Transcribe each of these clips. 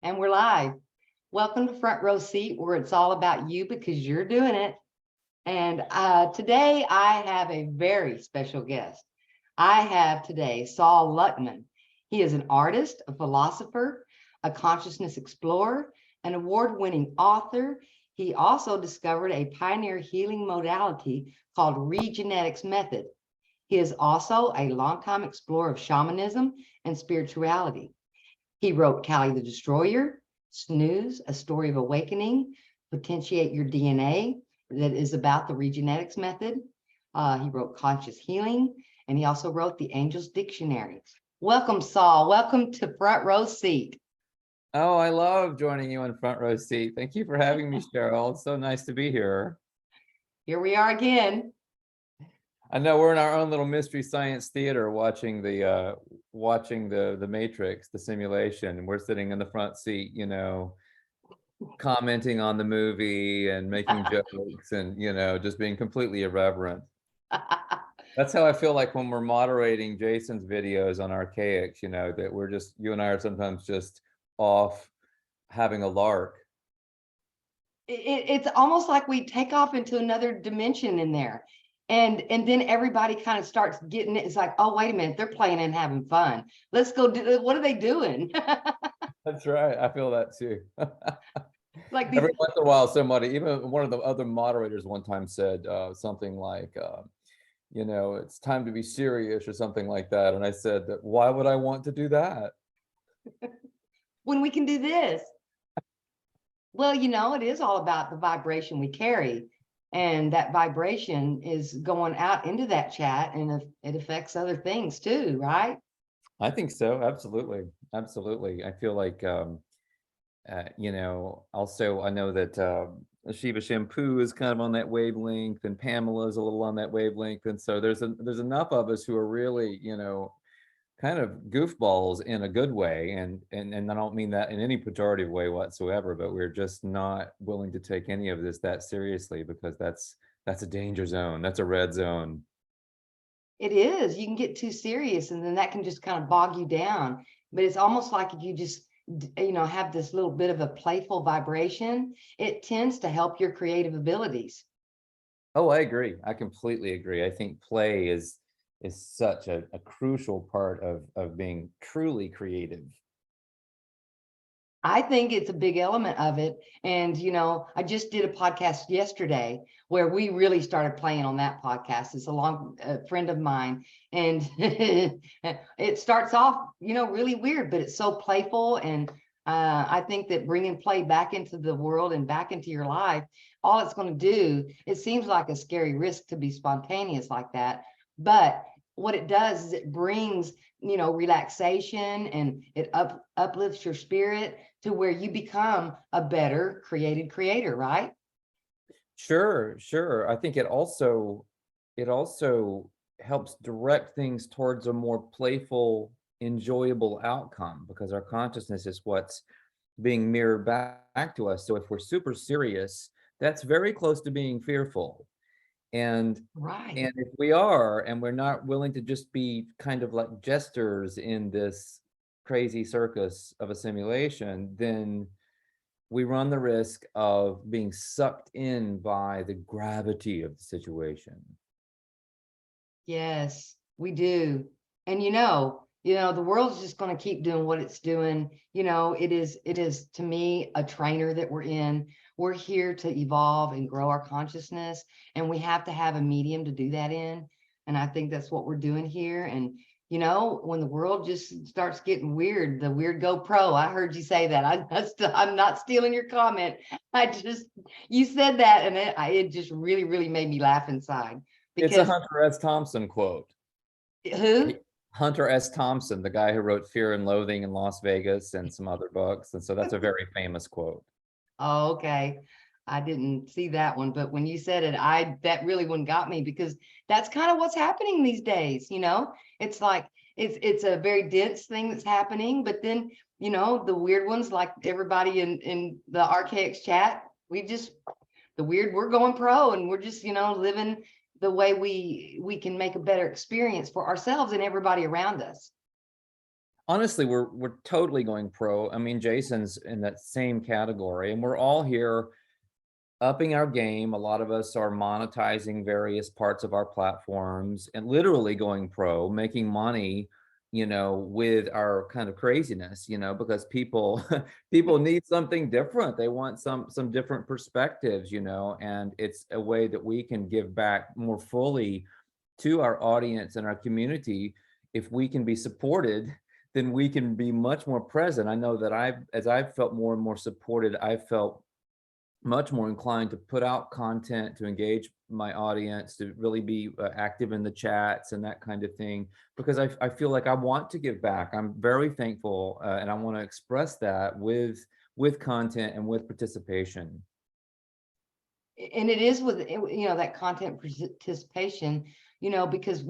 And we're live. Welcome to Front Row Seat, where it's all about you because you're doing it. And today I have a very special guest. I have today Sol Luckman. He is an artist, a philosopher, a consciousness explorer, an award-winning author. He also discovered a pioneer healing modality called Regenetics Method. He is also a longtime explorer of shamanism and spirituality. He wrote Callie the Destroyer, Snooze, A Story of Awakening, Potentiate Your DNA, that is about the Regenetics Method. He wrote Conscious Healing, and he also wrote the Angel's Dictionary. Welcome, Sol. Welcome to Front Row Seat. Oh, I love joining you on Front Row Seat. Thank you for having me, Cheryl. It's so nice to be here. Here we are again. I know we're in our own little mystery science theater watching the Matrix, the simulation, and we're sitting in the front seat, commenting on the movie and making jokes and just being completely irreverent. That's how I feel like when we're moderating Jason's videos on Archaics, that we're just, you and I are sometimes just off having a lark. It's almost like we take off into another dimension in there. And then everybody kind of starts getting it. It's like, oh, wait a minute, they're playing and having fun. Let's go do, what are they doing? That's right. I feel that too. Like every once in a while, somebody, even one of the other moderators one time said something like, it's time to be serious or something like that. And I said, why would I want to do that? When we can do this? Well, it is all about the vibration we carry. And that vibration is going out into that chat, and it affects other things too, right? I think so. Absolutely. Absolutely. I feel like, also I know that Shiva Shampoo is kind of on that wavelength, and Pamela's a little on that wavelength. And so there's enough of us who are really, kind of goofballs in a good way. And I don't mean that in any pejorative way whatsoever, but we're just not willing to take any of this that seriously, because that's a danger zone. That's a red zone. It is. You can get too serious, and then that can just kind of bog you down. But it's almost like if you just, have this little bit of a playful vibration, it tends to help your creative abilities. Oh, I agree. I completely agree. I think play is such a crucial part of being truly creative. I think it's a big element of it. And, I just did a podcast yesterday where we really started playing on that podcast. It's a friend of mine. And it starts off, really weird, but it's so playful. And I think that bringing play back into the world and back into your life, all it's going to do, it seems like a scary risk to be spontaneous like that. But what it does is it brings, relaxation, and it uplifts your spirit to where you become a better creator, right? Sure. I think it also helps direct things towards a more playful, enjoyable outcome, because our consciousness is what's being mirrored back to us. So if we're super serious, that's very close to being fearful. And right. And if we are, and we're not willing to just be kind of like jesters in this crazy circus of a simulation, then we run the risk of being sucked in by the gravity of the situation. Yes, we do. And the world's just going to keep doing what it's doing. It is to me a trainer that we're in. We're here to evolve and grow our consciousness, and we have to have a medium to do that in. And I think that's what we're doing here. And when the world just starts getting weird, the weird GoPro, I heard you say that. I'm not stealing your comment. You said that, and it just really, really made me laugh inside. It's a Hunter S. Thompson quote. Who? Hunter S. Thompson, the guy who wrote Fear and Loathing in Las Vegas and some other books. And so that's a very famous quote. Oh, okay. I didn't see that one, but when you said it, that really one got me, because that's kind of what's happening these days. It's like it's a very dense thing that's happening, but then the weird ones, like everybody in the Archaics chat, we're going pro, and we're just living the way we can make a better experience for ourselves and everybody around us. Honestly, we're totally going pro. I mean, Jason's in that same category, and we're all here upping our game. A lot of us are monetizing various parts of our platforms and literally going pro, making money, with our kind of craziness, because people people need something different. They want some different perspectives, and it's a way that we can give back more fully to our audience and our community. If we can be supported, then we can be much more present. I know that as I've felt more and more supported, I've felt much more inclined to put out content, to engage my audience, to really be active in the chats and that kind of thing, because I feel like I want to give back. I'm very thankful, and I want to express that with content and with participation. And it is with, that content participation, because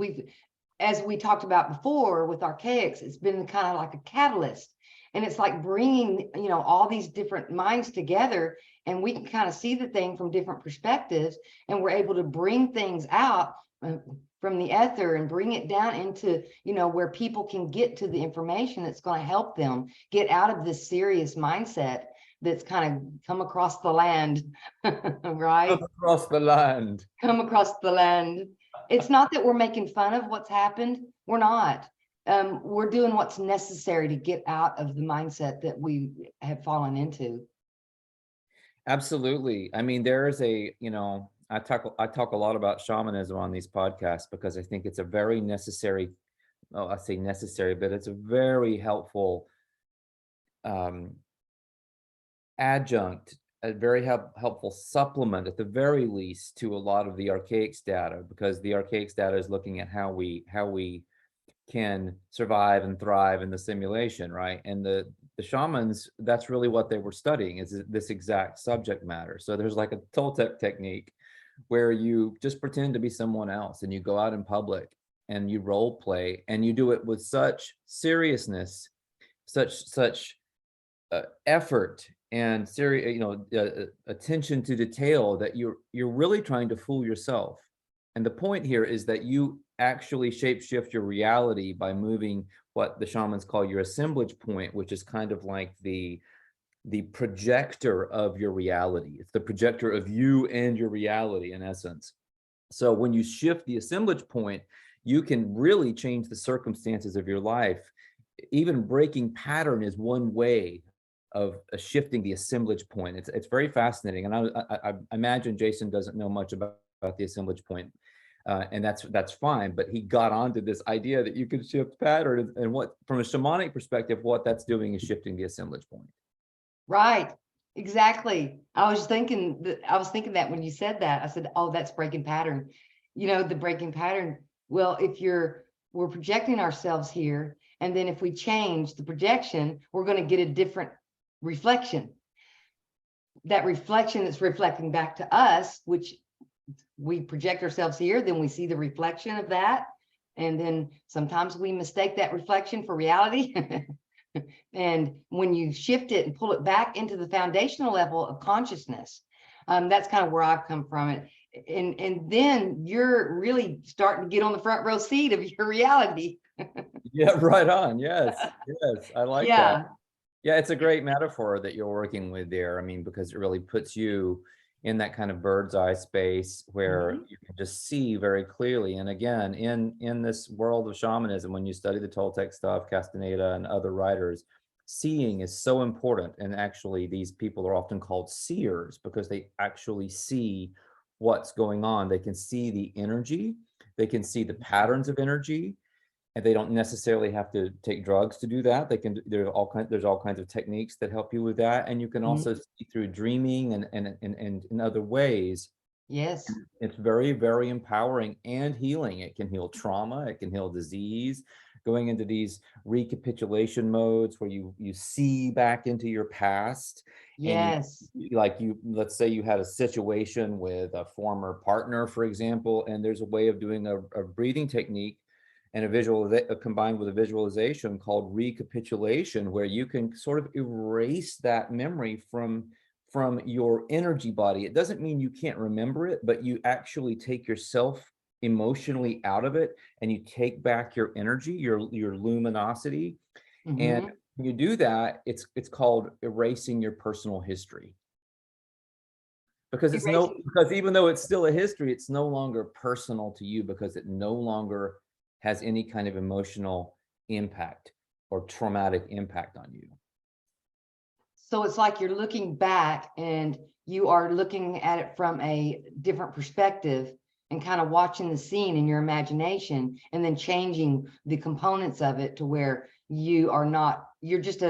as we talked about before with Archaics, it's been kind of like a catalyst. And it's like bringing, all these different minds together, and we can kind of see the thing from different perspectives, and we're able to bring things out from the ether and bring it down into, where people can get to the information that's going to help them get out of this serious mindset that's kind of come across the land, right? Across the land. Come across the land. It's not that we're making fun of what's happened. We're not. We're doing what's necessary to get out of the mindset that we have fallen into. Absolutely. I mean, there is I talk a lot about shamanism on these podcasts because I think it's a very necessary, well, I say necessary, but it's a very helpful um, adjunct, a very helpful supplement at the very least to a lot of the Archaics data, because the Archaics data is looking at how we can survive and thrive in the simulation, right? And the shamans, that's really what they were studying, is this exact subject matter. So there's like a Toltec technique where you just pretend to be someone else and you go out in public and you role play, and you do it with such seriousness, such effort and serious, attention to detail, that you're really trying to fool yourself. And the point here is that you actually shapeshift your reality by moving what the shamans call your assemblage point, which is kind of like the projector of your reality. It's the projector of you and your reality, in essence. So when you shift the assemblage point, you can really change the circumstances of your life. Even breaking pattern is one way of shifting the assemblage point. It's very fascinating, and I imagine Jason doesn't know much about the assemblage point, and that's fine. But he got onto this idea that you can shift pattern, and what, from a shamanic perspective, what that's doing is shifting the assemblage point. Right. Exactly. I was thinking that when you said that, I said, oh, that's breaking pattern. The breaking pattern. Well, we're projecting ourselves here, and then if we change the projection, we're going to get a different reflection. That reflection that's reflecting back to us, which we project ourselves here, then we see the reflection of that. And then sometimes we mistake that reflection for reality. And when you shift it and pull it back into the foundational level of consciousness, that's kind of where I've come from it. And then you're really starting to get on the front row seat of your reality. Yeah, right on. Yes, yes, I like that. Yeah. Yeah, it's a great metaphor that you're working with there. I mean, because it really puts you in that kind of bird's eye space where Mhm. you can just see very clearly. And again, in this world of shamanism, when you study the Toltec stuff, Castaneda and other writers, seeing is so important. And actually, these people are often called seers because they actually see what's going on. They can see the energy, they can see the patterns of energy, and they don't necessarily have to take drugs to do that. They can, there's all kinds of techniques that help you with that. And you can also Mhm. see through dreaming and in other ways. Yes. It's very, very empowering and healing. It can heal trauma, it can heal disease, going into these recapitulation modes where you see back into your past, and Yes. let's say you had a situation with a former partner, for example, and there's a way of doing a breathing technique and a combined with a visualization called recapitulation, where you can sort of erase that memory from your energy body. It doesn't mean you can't remember it, but you actually take yourself emotionally out of it, and you take back your energy, your luminosity, And Mm-hmm. when you do that, it's called erasing your personal history. Because Erasing. because even though it's still a history, it's no longer personal to you because it no longer has any kind of emotional impact or traumatic impact on you. So it's like you're looking back and you are looking at it from a different perspective and kind of watching the scene in your imagination and then changing the components of it to where you are not, you're just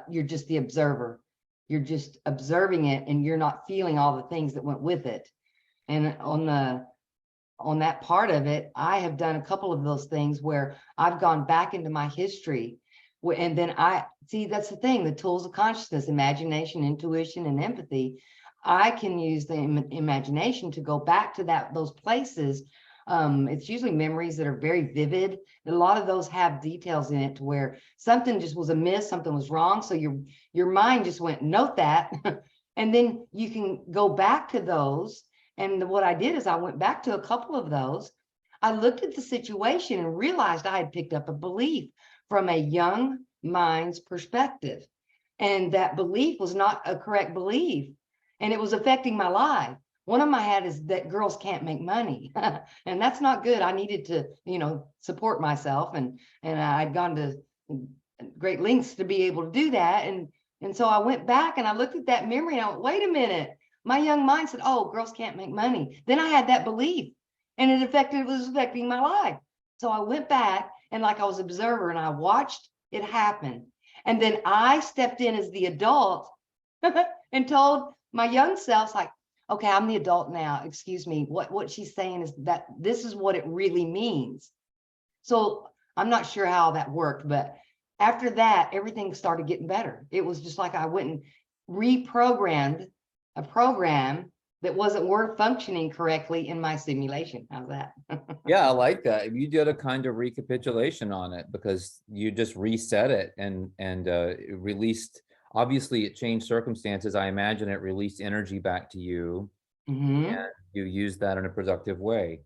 you're just the observer. You're just observing it and you're not feeling all the things that went with it. And on that part of it, I have done a couple of those things where I've gone back into my history. And then I see, that's the thing, the tools of consciousness, imagination, intuition, and empathy. I can use the imagination to go back to those places. It's usually memories that are very vivid. A lot of those have details in it to where something just was amiss, something was wrong. So your mind just went, note that. And then you can go back to those. And what I did is I went back to a couple of those. I looked at the situation and realized I had picked up a belief from a young mind's perspective. And that belief was not a correct belief. And it was affecting my life. One of them I had is that girls can't make money. And that's not good. I needed to, support myself. And I'd gone to great lengths to be able to do that. And so I went back and I looked at that memory and I went, wait a minute. My young mind said, oh, girls can't make money. Then I had that belief and it was affecting my life. So I went back and like I was an observer and I watched it happen. And then I stepped in as the adult and told my young self, like, okay, I'm the adult now. Excuse me. What she's saying is that this is what it really means. So I'm not sure how that worked, but after that, everything started getting better. It was just like I went and reprogrammed a program that wasn't work functioning correctly in my simulation. How's that? Yeah, I like that. You did a kind of recapitulation on it because you just reset it and it released. Obviously, it changed circumstances. I imagine it released energy back to you, and Mm-hmm. you used that in a productive way.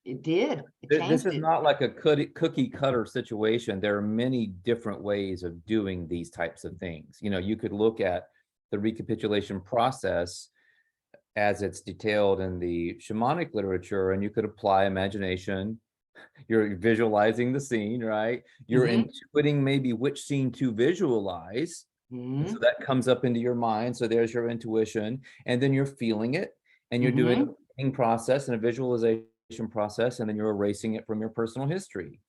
It did. It This changed is it. not like a cookie cutter situation. There are many different ways of doing these types of things. You could look at the recapitulation process as it's detailed in the shamanic literature, and you could apply imagination. You're visualizing the scene, right? You're Mm-hmm. intuiting maybe which scene to visualize. And so Mm-hmm. that comes up into your mind. So there's your intuition. And then you're feeling it and you're doing a Mm-hmm. thinking process and a visualization process. And then you're erasing it from your personal history.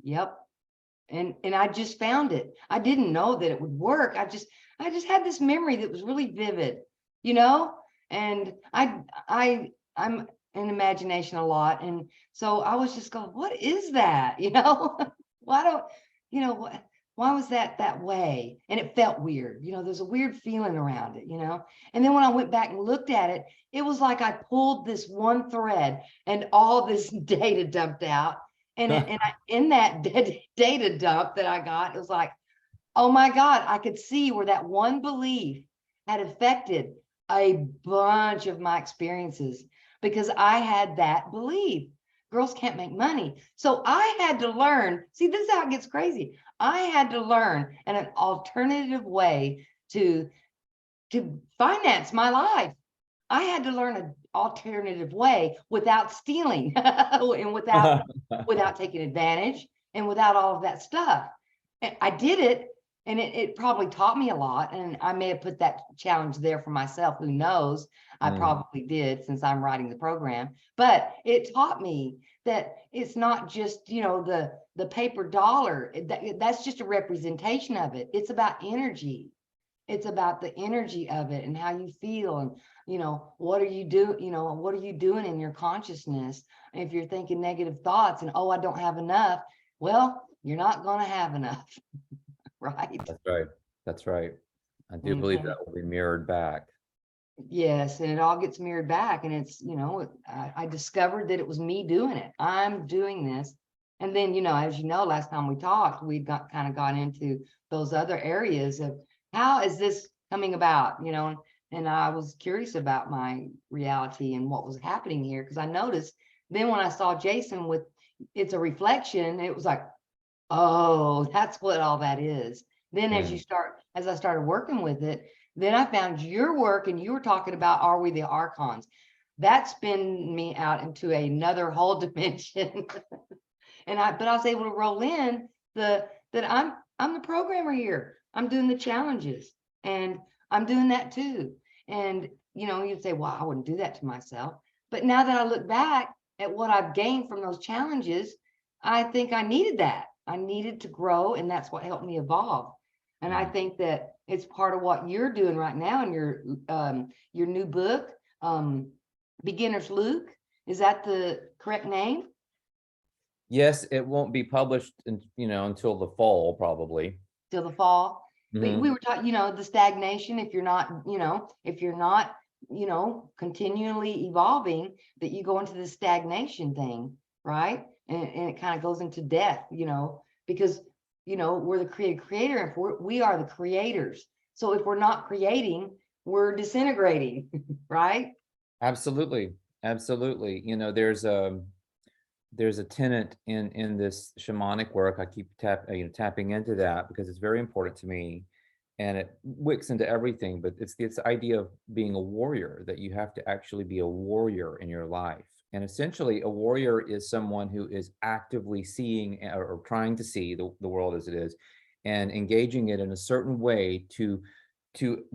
Yep. And I just found it. I didn't know that it would work. I just had this memory that was really vivid, you know, and I'm in imagination a lot. And so I was just going, what is that? Why don't, why was that way? And it felt weird. There's a weird feeling around it. And then when I went back and looked at it, it was like I pulled this one thread and all this data dumped out. In that data dump that I got, it was like, oh my God, I could see where that one belief had affected a bunch of my experiences because I had that belief. Girls can't make money. So I had to learn. See, this is how it gets crazy. I had to learn an alternative way to finance my life. I had to learn an alternative way without stealing and without taking advantage and without all of that stuff. And I did it, and it probably taught me a lot. And I may have put that challenge there for myself. Who knows? I Mm. probably did, since I'm writing the program. But it taught me that it's not just the paper dollar. That's just a representation of it. It's about energy. It's about the energy of it and how you feel, and what are you doing in your consciousness. And if you're thinking negative thoughts and, oh, I don't have enough, well, you're not going to have enough. Right. That's right. That's right. I do believe Mhm. that will be mirrored back. Yes, and it all gets mirrored back, and it's I discovered that it was me doing it. I'm doing this. And then as last time we talked, we got into those other areas of how is this coming about, and I was curious about my reality and what was happening here, because I noticed then when I saw Jason with it's a reflection, it was like, Oh, that's what all that is. Then Yeah. as I started working with it, then I found your work, and you were talking about Are We the Archons? That spun me out into another whole dimension. But I was able to roll in that I'm the programmer here. I'm doing the challenges, and I'm doing that too. And you'd say, well, I wouldn't do that to myself. But now that I look back at what I've gained from those challenges, I think I needed that. I needed to grow, and that's what helped me evolve. And I Mm. think that it's part of what you're doing right now in your new book, Beginner's Luke. Is that the correct name? Yes, it won't be published until the fall, probably. Till the fall. But we Hmm. were talking, the stagnation, if you're not, continually evolving, that you go into the stagnation thing, right? And it kind of goes into death, because, we're the creator, and we are the creators. So if we're not creating, we're disintegrating, right? Absolutely. Absolutely. There's a tenet in this shamanic work. I keep tapping into that because it's very important to me, and it wicks into everything. But it's this idea of being a warrior, that you have to actually be a warrior in your life. And essentially, a warrior is someone who is actively seeing or trying to see the world as it is, and engaging it in a certain way to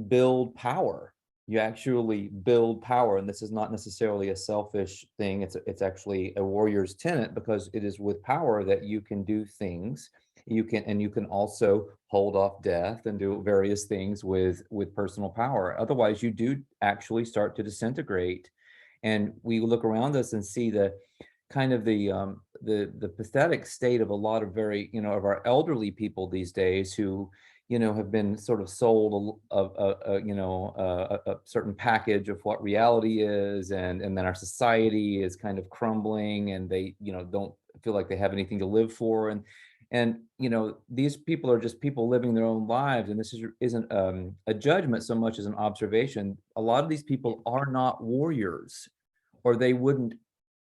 build power. You actually build power, and this is not necessarily a selfish thing. It's actually a warrior's tenet, because it is with power that you can do things. You can also hold off death and do various things with personal power. Otherwise, you do actually start to disintegrate. And we look around us and see the kind of the pathetic state of a lot of very of our elderly people these days, who have been sort of sold a certain package of what reality is, and then our society is kind of crumbling, and they don't feel like they have anything to live for, and these people are just people living their own lives, and isn't a judgment so much as an observation. A lot of these people are not warriors, or they wouldn't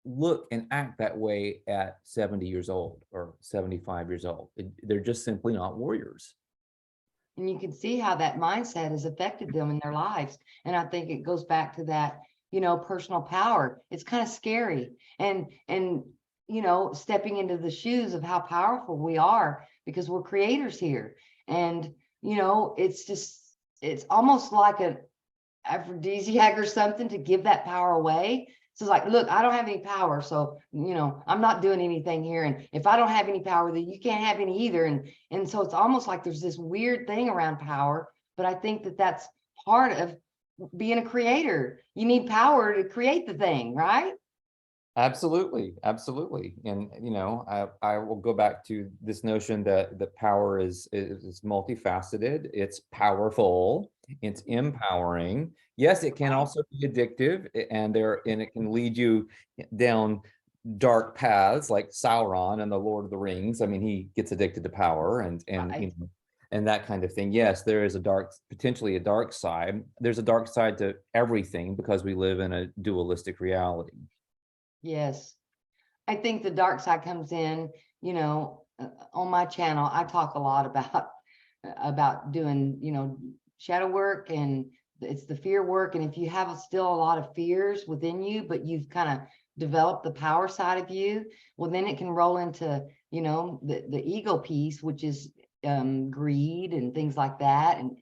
look and act that way at 70 years old or 75 years old. They're just simply not warriors. And you can see how that mindset has affected them in their lives. And I think it goes back to that, personal power. It's kind of scary. And stepping into the shoes of how powerful we are, because we're creators here. And, it's almost like an aphrodisiac or something to give that power away. So it's like, look, I don't have any power, so I'm not doing anything here. And if I don't have any power, then you can't have any either. And so it's almost like there's this weird thing around power. But I think that that's part of being a creator. You need power to create the thing, right? Absolutely, absolutely. And I will go back to this notion that the power is multifaceted. It's powerful, it's empowering. Yes, it can Right. also be addictive, and it can lead you down dark paths like Sauron and the Lord of the Rings. I mean, he gets addicted to power, Right. and that kind of thing. Yes, there is potentially a dark side. There's a dark side to everything, because we live in a dualistic reality. Yes. I think the dark side comes in, on my channel. I talk a lot about doing, shadow work, and it's the fear work. And if you have still a lot of fears within you, but you've kind of developed the power side of you, well, then it can roll into, the ego piece, which is greed and things like that, and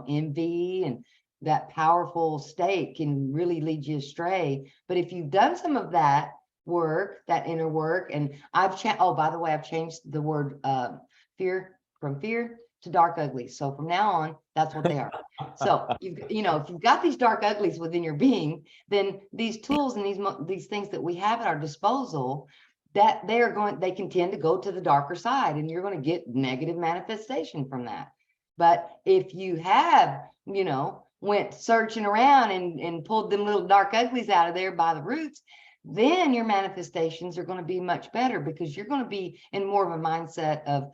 envy, and that powerful state can really lead you astray. But if you've done some of that work, that inner work, and oh, by the way, I've changed the word fear, from fear to dark uglies. So from now on, that's what they are. So if you've got these dark uglies within your being, then these tools and these things that we have at our disposal, that they can tend to go to the darker side, and you're going to get negative manifestation from that. But if you have, went searching around and pulled them little dark uglies out of there by the roots, then your manifestations are going to be much better, because you're going to be in more of a mindset of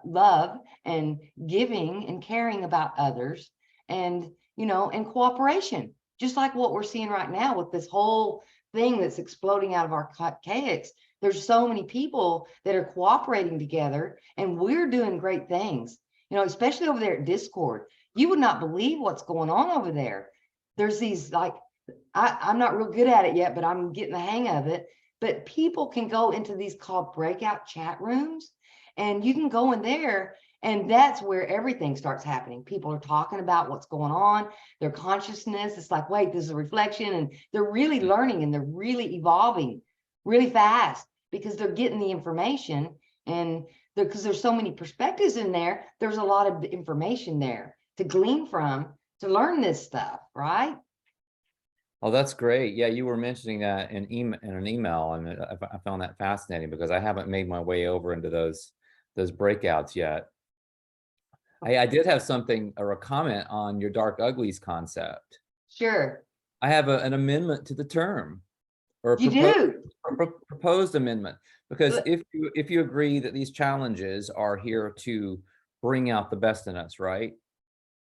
love and giving and caring about others, and and cooperation, just like what we're seeing right now with this whole thing that's exploding out of our archaics. There's so many people that are cooperating together, and we're doing great things, especially over there at Discord. You would not believe what's going on over there. There's these, like, I'm not real good at it yet, but I'm getting the hang of it. But people can go into these called breakout chat rooms, and you can go in there, and that's where everything starts happening. People are talking about what's going on, their consciousness. It's like, wait, this is a reflection, and they're really learning, and they're really evolving really fast because they're getting the information. And because there's so many perspectives in there, there's a lot of information there to glean from to learn this stuff, right? Oh, that's great. Yeah, you were mentioning that in an email, and I found that fascinating because I haven't made my way over into those breakouts yet. I did have something or a comment on your dark uglies concept. Sure. I have an amendment to the term, or a You do. proposed amendment, because if you agree that these challenges are here to bring out the best in us, right?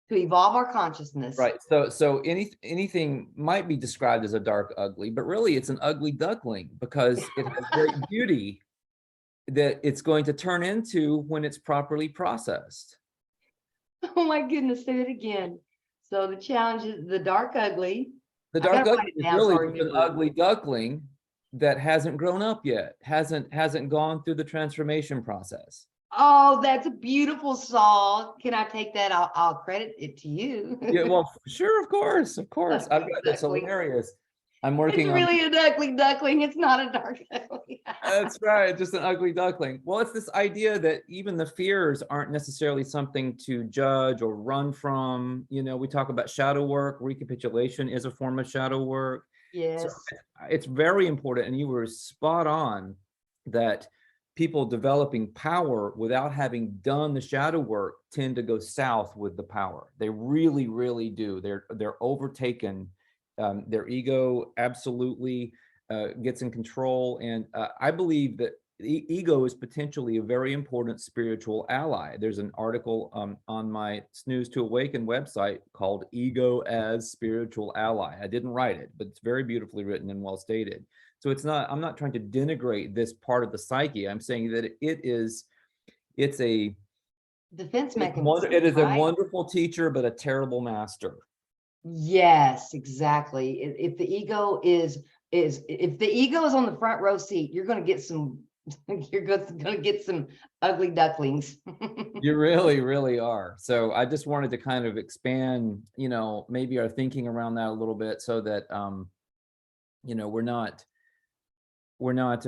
To evolve our consciousness. Right. So anything might be described as a dark ugly, but really it's an ugly duckling because it has great beauty that it's going to turn into when it's properly processed. Oh my goodness, say it again. So the challenge is the dark ugly. The I gotta dark write ugly it is down really so I just an remember. ugly duckling that hasn't grown up yet, hasn't gone through the transformation process. Oh, that's a beautiful song. Can I take that? I'll credit it to you. Yeah, well, sure, of course, of course. I've got that's Duckling. hilarious. I'm It's working on. really an ugly duckling. It's not a dark ugly. That's right, just an ugly duckling. Well, it's this idea that even the fears aren't necessarily something to judge or run from. We talk about shadow work. Recapitulation is a form of shadow work. So Yes. it's very important, and you were spot on that people developing power without having done the shadow work tend to go south with the power. They really, really do. They're overtaken. Their ego absolutely gets in control. And I believe that the ego is potentially a very important spiritual ally. There's an article on my Snooze to Awaken website called Ego as Spiritual Ally. I didn't write it, but it's very beautifully written and well stated. So I'm not trying to denigrate this part of the psyche. I'm saying that it's a Defense mechanism, it is a right? wonderful teacher, but a terrible master. Yes, exactly. If the ego is if the ego is on the front row seat, you're going to get some you're going to get some ugly ducklings. You really, really are. So I just wanted to kind of expand, maybe our thinking around that a little bit so that we're not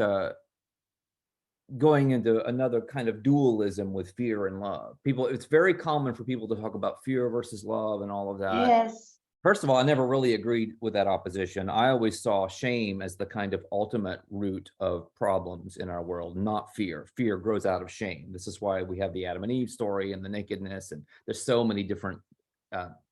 going into another kind of dualism with fear and love. It's very common for people to talk about fear versus love and all of that. Yes. First of all, I never really agreed with that opposition. I always saw shame as the kind of ultimate root of problems in our world, not fear. Fear grows out of shame. This is why we have the Adam and Eve story and the nakedness, and there's so many different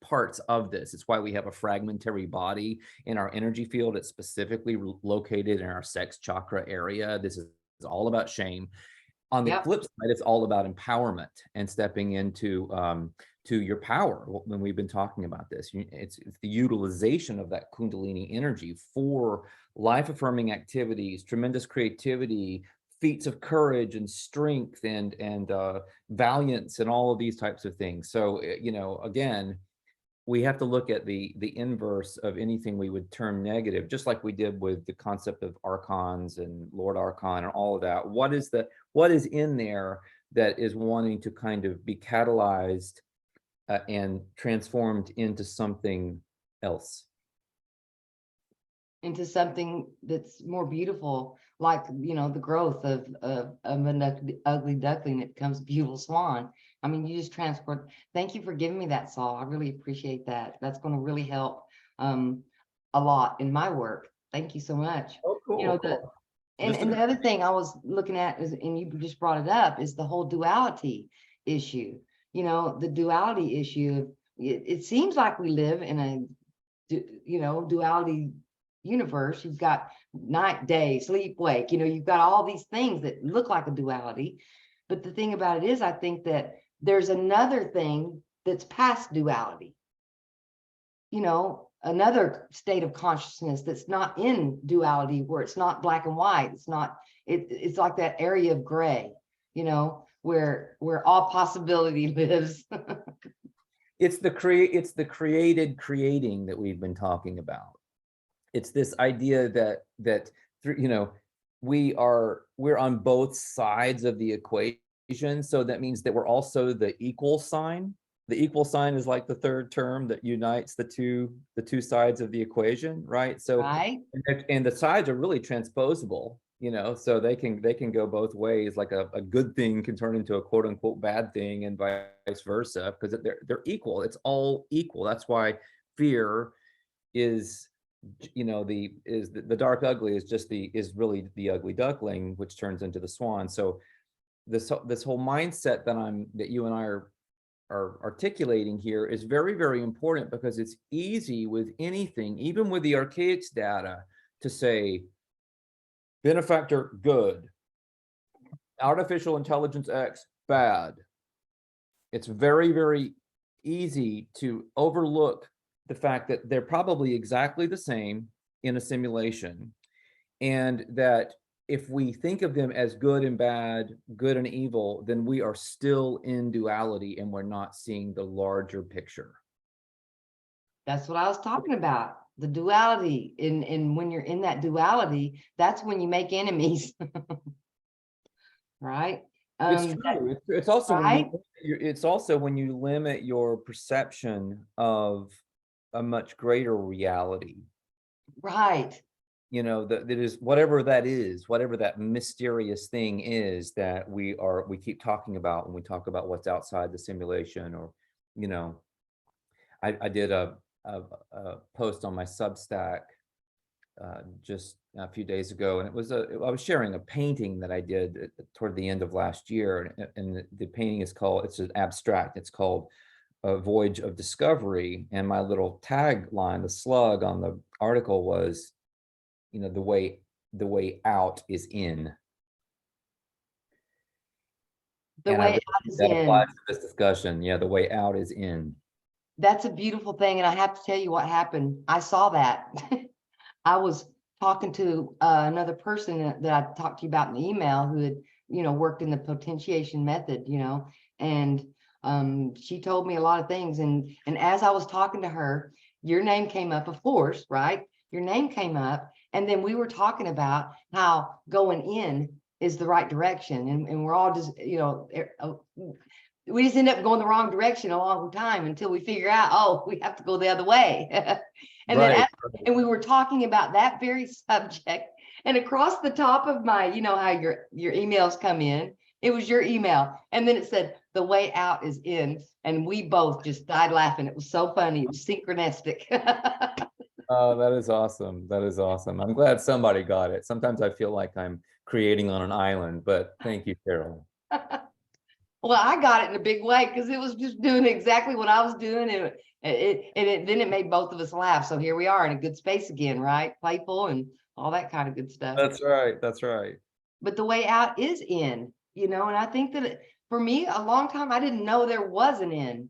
parts of this. It's why we have a fragmentary body in our energy field. It's specifically located in our sex chakra area. This is all about shame. On the flip side, it's all about empowerment and stepping into to your power. When we've been talking about this, it's the utilization of that Kundalini energy for life-affirming activities, tremendous creativity, feats of courage and strength, and valiance, and all of these types of things. So again, we have to look at the inverse of anything we would term negative, just like we did with the concept of archons and Lord Archon and all of that. What is in there that is wanting to kind of be catalyzed and transformed into something else? Into something that's more beautiful, like the growth of an ugly duckling that becomes a beautiful swan. I mean, you just transport. Thank you for giving me that, Sol. I really appreciate that. That's going to really help a lot in my work. Thank you so much. Oh, cool. Cool. And the other thing I was looking at is, and you just brought it up, is the whole duality issue. The duality issue. It seems like we live in a duality universe. You've got night, day, sleep, wake. You've got all these things that look like a duality. But the thing about it is, I think that there's another thing that's past duality. Another state of consciousness that's not in duality, where it's not black and white. It's not, It's like that area of gray, where all possibility lives. It's the created creating that we've been talking about. It's this idea that we're on both sides of the equation. So that means that we're also the equal sign. The equal sign is like the third term that unites the two sides of the equation, right? So Right. and the sides are really transposable, so they can go both ways. Like a good thing can turn into a quote unquote bad thing, and vice versa, because they're equal. It's all equal. That's why fear is the dark ugly is really the ugly duckling, which turns into the swan. So this whole mindset that you and I are articulating here is very, very important, because it's easy with anything, even with the archaics data, to say benefactor good, artificial intelligence X bad. It's very, very easy to overlook the fact that they're probably exactly the same in a simulation, and that if we think of them as good and bad, good and evil, then we are still in duality and we're not seeing the larger picture. That's what I was talking about. The duality. And when you're in that duality, that's when you make enemies. Right? It's true. It's also right? when you limit your perception of a much greater reality. Right. That is, whatever that mysterious thing is that we keep talking about when we talk about what's outside the simulation. Or I did a post on my Substack just a few days ago, and I was sharing a painting that I did toward the end of last year, and the painting it's an abstract. It's called A Voyage of Discovery, and my little tagline, the slug on the article, was, the way out is in. The way out is that applies in. to this discussion. Yeah, the way out is in. That's a beautiful thing. And I have to tell you what happened. I saw that. I was talking to another person that I talked to you about in the email, who had, worked in the potentiation method, and she told me a lot of things. And as I was talking to her, your name came up, of course, right? Your name came up. And then we were talking about how going in is the right direction. And we're all just, we just end up going the wrong direction a long time until we figure out, oh, we have to go the other way. And Right. and we were talking about that very subject, and across the top of my, how your emails come in, it was your email. And then it said, the way out is in. And we both just died laughing. It was so funny. It was synchronistic. Oh, that is awesome. That is awesome. I'm glad somebody got it. Sometimes I feel like I'm creating on an island, but thank you, Carol. Well, I got it in a big way, because it was just doing exactly what I was doing. And then it made both of us laugh. So here we are in a good space again, right? Playful and all that kind of good stuff. That's right. That's right. But the way out is in, and I think that for me, a long time, I didn't know there was an in.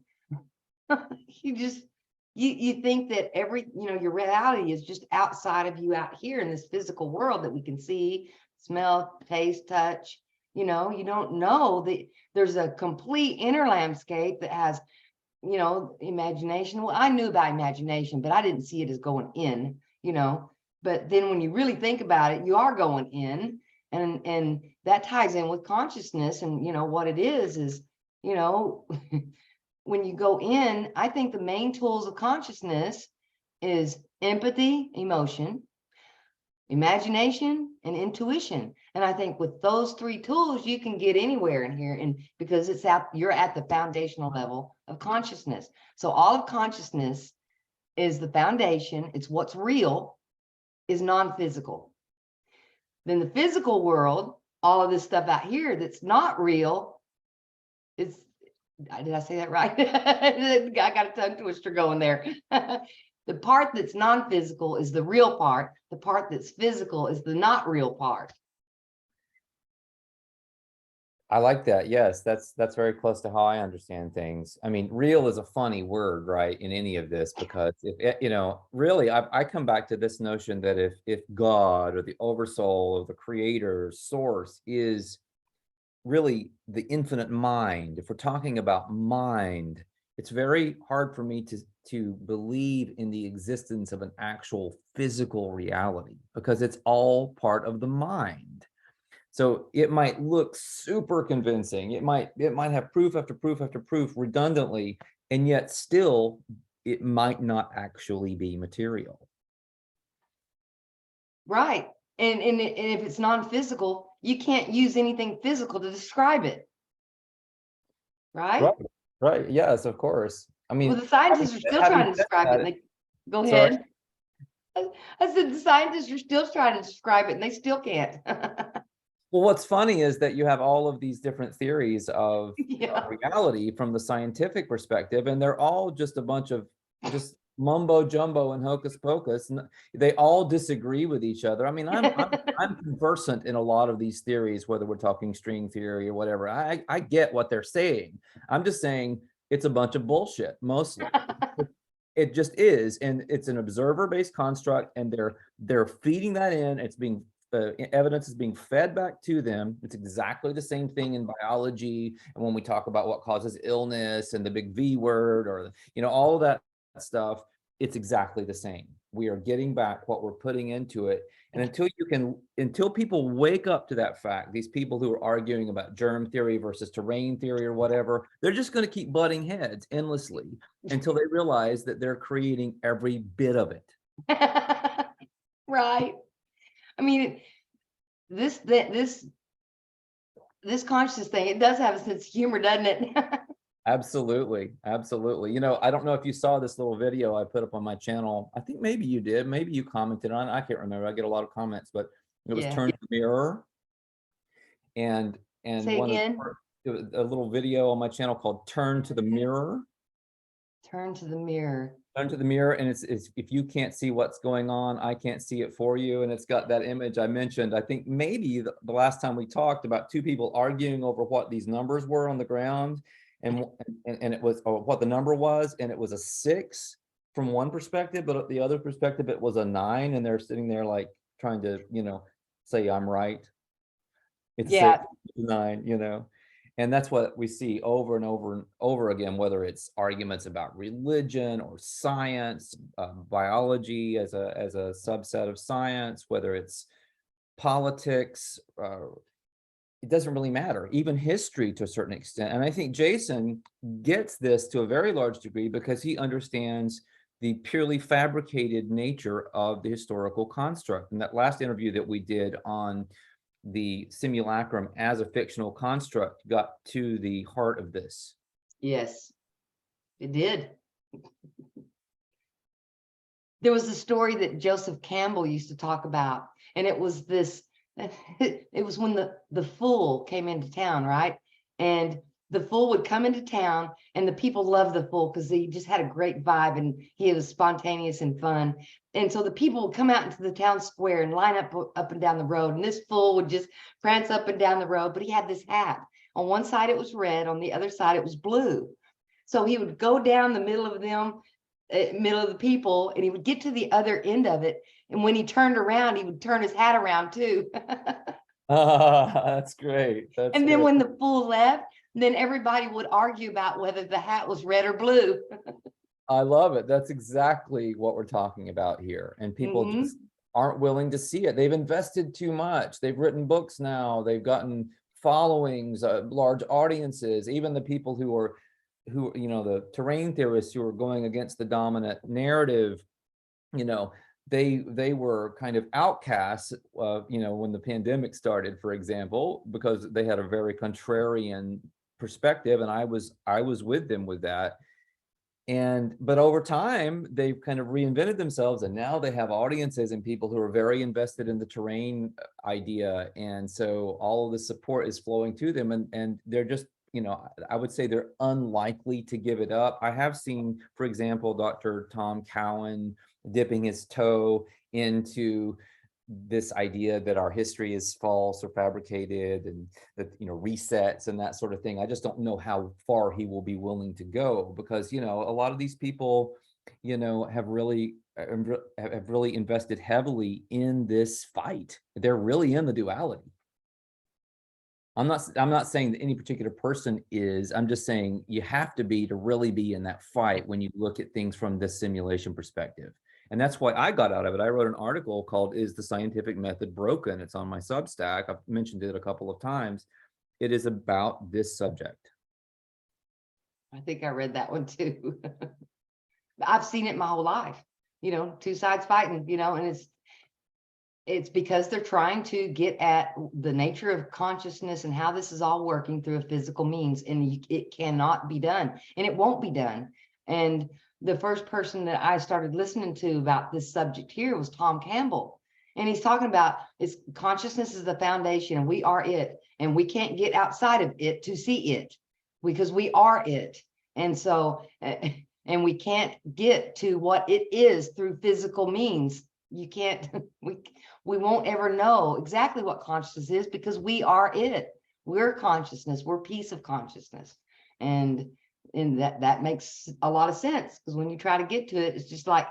You think that your reality is just outside of you, out here in this physical world that we can see, smell, taste, touch. You don't know that there's a complete inner landscape that has, imagination. Well, I knew about imagination, but I didn't see it as going in, but then when you really think about it, you are going in, and that ties in with consciousness. And, what it is, when you go in, I think the main tools of consciousness is empathy, emotion, imagination, and intuition. And I think with those three tools, you can get anywhere in here, and because you're at the foundational level of consciousness. So all of consciousness is the foundation. It's what's real, is non-physical. Then the physical world, all of this stuff out here that's not real, did I say that right? I got a tongue twister going there. The part that's non-physical is the real part. The part that's physical is the not real part. I like that. Yes, that's very close to how I understand things. I mean, real is a funny word, right, in any of this, because really, I come back to this notion that if God or the oversoul or the creator source is really the infinite mind, if we're talking about mind, it's very hard for me to believe in the existence of an actual physical reality because it's all part of the mind. So it might look super convincing. It might have proof after proof after proof redundantly, and yet still it might not actually be material. Right. And if it's non-physical, you can't use anything physical to describe it. Right? Right. Right. Yes, of course. I Well, mean, the scientists are still having trying to said describe it. that, And they go sorry. ahead. I said the scientists are still trying to describe it and they still can't. Well, what's funny is that you have all of these different theories of Yeah. reality from the scientific perspective, and they're all just a bunch of just mumbo jumbo and hocus pocus, and they all disagree with each other. I mean, I'm conversant in a lot of these theories, whether we're talking string theory or whatever. I get what they're saying. I'm just saying it's a bunch of bullshit mostly. It just is, and it's an observer-based construct, and they're feeding that in. It's being evidence is being fed back to them. It's exactly the same thing in biology. And when we talk about what causes illness and the big V word, or all of that stuff, it's exactly the same. We are getting back what we're putting into it. And until people wake up to that fact, these people who are arguing about germ theory versus terrain theory or whatever, they're just going to keep butting heads endlessly until they realize that they're creating every bit of it. Right. I mean, this conscious thing, it does have a sense of humor, doesn't it? Absolutely. Absolutely. I don't know if you saw this little video I put up on my channel. I think maybe you did. Maybe you commented on it. I can't remember. I get a lot of comments, but it was Yeah. Turn the Mirror. And Say one of again. it was a little video on my channel called Turn to the Mirror. Turn to the mirror. Turn to the mirror, and it's if you can't see what's going on, I can't see it for you. And it's got that image I mentioned. I think maybe the last time we talked about two people arguing over what these numbers were on the ground, and it was what the number was, and it was a 6 from one perspective, but the other perspective it was a 9, and they're sitting there like trying to say I'm right. It's Yeah. 6, 9. And that's what we see over and over and over again, whether it's arguments about religion or science, biology as a subset of science, whether it's politics, it doesn't really matter, even history to a certain extent. And I think Jason gets this to a very large degree because he understands the purely fabricated nature of the historical construct. And that last interview that we did on the simulacrum as a fictional construct got to the heart of this. Yes, it did. There was a story that Joseph Campbell used to talk about, and it was this, it was when the fool came into town, right? And the fool would come into town, and the people loved the fool because he just had a great vibe and he was spontaneous and fun. And so the people would come out into the town square and line up and down the road, and this fool would just prance up and down the road, but he had this hat. On one side it was red, on the other side it was blue. So he would go down the middle of them, middle of the people, and he would get to the other end of it. And when he turned around, he would turn his hat around too. That's great. That's And then great. when the fool left, then everybody would argue about whether the hat was red or blue. I love it. That's exactly what we're talking about here. And people just aren't willing to see it. They've invested too much. They've written books now. They've gotten followings, large audiences, even the people who the terrain theorists who are going against the dominant narrative, they were kind of outcasts, when the pandemic started, for example, because they had a very contrarian perspective, and I was with them with that. But over time, they've kind of reinvented themselves, and now they have audiences and people who are very invested in the terrain idea. And so all of the support is flowing to them, and they're just, I would say they're unlikely to give it up. I have seen, for example, Dr. Tom Cowan dipping his toe into this idea that our history is false or fabricated, and that, resets and that sort of thing. I just don't know how far he will be willing to go, because a lot of these people have really have really invested heavily in this fight. They're really in the duality. I'm not saying that any particular person is. I'm just saying you have to be to really be in that fight when you look at things from this simulation perspective. And that's why I got out of it. I wrote an article called "Is the Scientific Method Broken?" It's on my Substack. I've mentioned it a couple of times. It is about this subject. I think I read that one too. I've seen it my whole life, two sides fighting, and it's because they're trying to get at the nature of consciousness and how this is all working through a physical means, and it cannot be done, and it won't be done. And the first person that I started listening to about this subject here was Tom Campbell. And he's talking about consciousness is the foundation, and we are it, and we can't get outside of it to see it because we are it. And so, and we can't get to what it is through physical means. You can't, we won't ever know exactly what consciousness is because we are it. We're consciousness, we're piece of consciousness. And that makes a lot of sense, because when you try to get to it, it's just like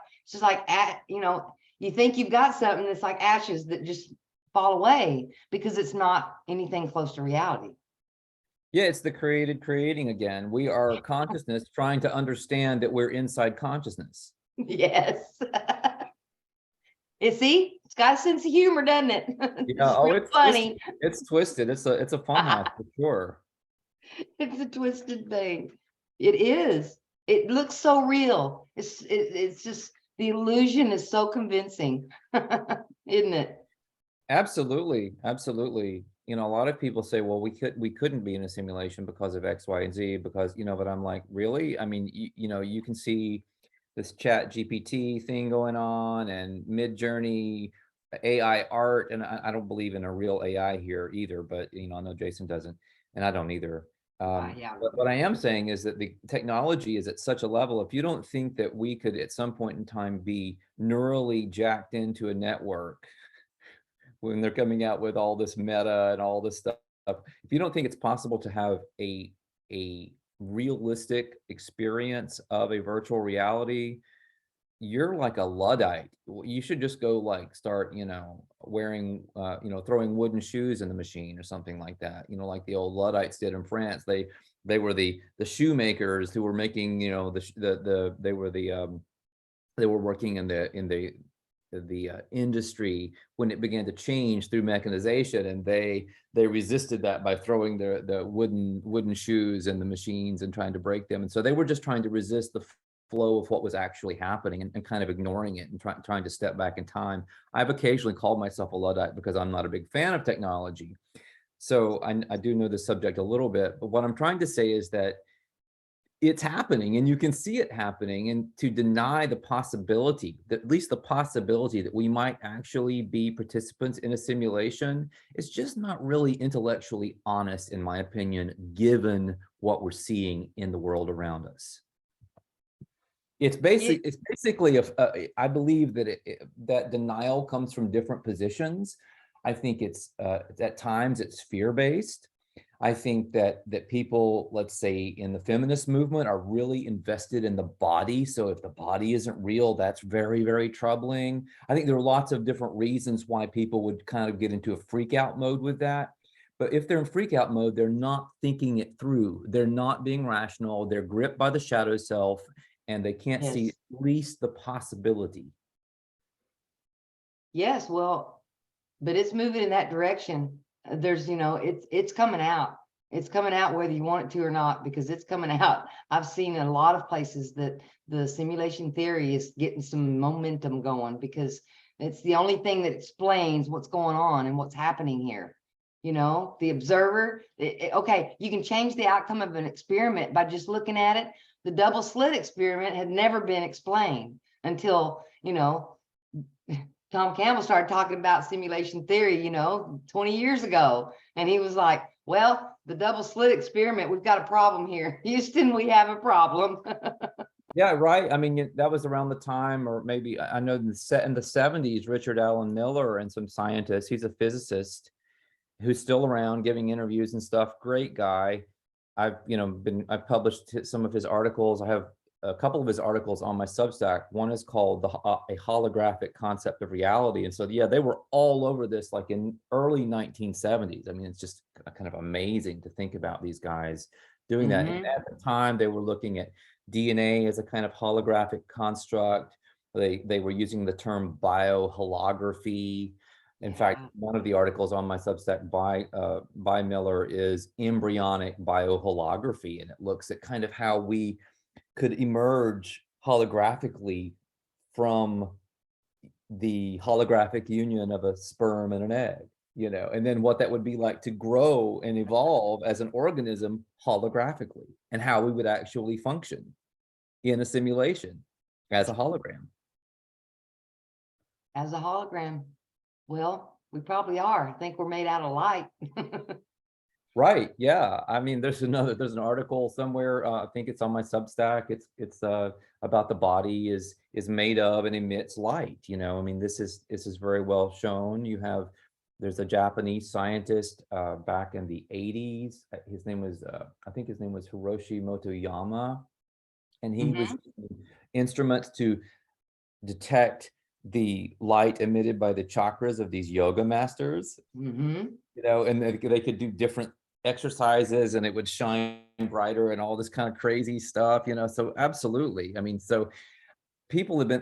you think you've got something that's like ashes that just fall away because it's not anything close to reality. Yeah, it's the created creating again. We are consciousness trying to understand that we're inside consciousness. Yes. See, it's got a sense of humor, doesn't it? Yeah, It's funny. It's twisted. It's a fun house for sure. It's a twisted thing. It is. It looks so real. It's just the illusion is so convincing, isn't it? Absolutely, absolutely. A lot of people say, well, we couldn't be in a simulation because of X, Y, and Z, because, but I'm like, really? I mean, you can see this Chat GPT thing going on, and Mid-Journey AI art, and I don't believe in a real AI here either, but I know Jason doesn't, and I don't either. Yeah. But what I am saying is that the technology is at such a level, if you don't think that we could at some point in time be neurally jacked into a network when they're coming out with all this meta and all this stuff, if you don't think it's possible to have a realistic experience of a virtual reality, you're like a Luddite. You should just go like start, wearing, throwing wooden shoes in the machine or something like that. Like the old Luddites did in France. They were the shoemakers who were making, they were working in the industry when it began to change through mechanization, and they resisted that by throwing the wooden shoes in the machines and trying to break them. And so they were just trying to resist the flow of what was actually happening, and kind of ignoring it and trying to step back in time. I've occasionally called myself a Luddite because I'm not a big fan of technology. So I do know the subject a little bit, but what I'm trying to say is that it's happening, and you can see it happening, and to deny the possibility, at least the possibility, that we might actually be participants in a simulation is just not really intellectually honest, in my opinion, given what we're seeing in the world around us. It's basically I believe that that denial comes from different positions. I think it's at times it's fear-based. I think that people, let's say in the feminist movement, are really invested in the body. So if the body isn't real, that's very, very troubling. I think there are lots of different reasons why people would kind of get into a freak out mode with that. But if they're in freak out mode, they're not thinking it through. They're not being rational. They're gripped by the shadow self, and they can't see at least the possibility. Yes, well, but it's moving in that direction. There's, it's coming out. It's coming out whether you want it to or not, because it's coming out. I've seen in a lot of places that the simulation theory is getting some momentum going, because it's the only thing that explains what's going on and what's happening here. The observer, okay, you can change the outcome of an experiment by just looking at it. The double slit experiment had never been explained until, Tom Campbell started talking about simulation theory, 20 years ago. And he was like, well, the double slit experiment, we've got a problem here. Houston, we have a problem. Yeah, right. I mean, that was around the time, or maybe I know in the 70s, Richard Allen Miller and some scientists, he's a physicist who's still around giving interviews and stuff. Great guy. I've published some of his articles. I have a couple of his articles on my Substack. One is called A Holographic Concept of Reality. And so, yeah, they were all over this like in early 1970s. I mean, it's just kind of amazing to think about these guys doing that. And Mhm. at the time, they were looking at DNA as a kind of holographic construct. They were using the term bioholography. In fact, Yeah. one of the articles on my Substack by Miller is embryonic bioholography, and it looks at kind of how we could emerge holographically from the holographic union of a sperm and an egg, and then what that would be like to grow and evolve as an organism holographically, and how we would actually function in a simulation as a hologram. As a hologram. Well, we probably are. I think we're made out of light. Right. Yeah. I mean, there's an article somewhere. I think it's on my Substack. It's about the body is made of and emits light. I mean, this is very well shown. There's a Japanese scientist back in the 80s. His name was I think his name was Hiroshi Motoyama, and he was Mhm. using instruments to detect the light emitted by the chakras of these yoga masters, Mhm. and they could do different exercises and it would shine brighter and all this kind of crazy stuff. So absolutely. I mean, so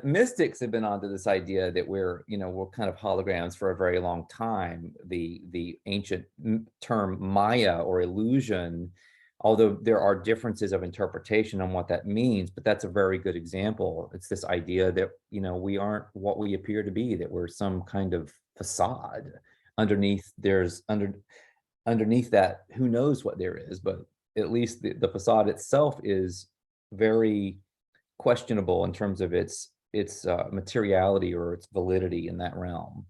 mystics have been onto this idea that we're kind of holograms for a very long time. The ancient term Maya or illusion, although there are differences of interpretation on what that means, but that's a very good example. It's this idea that we aren't what we appear to be, that we're some kind of facade. Underneath that, who knows what there is, but at least the facade itself is very questionable in terms of its materiality or its validity in that realm.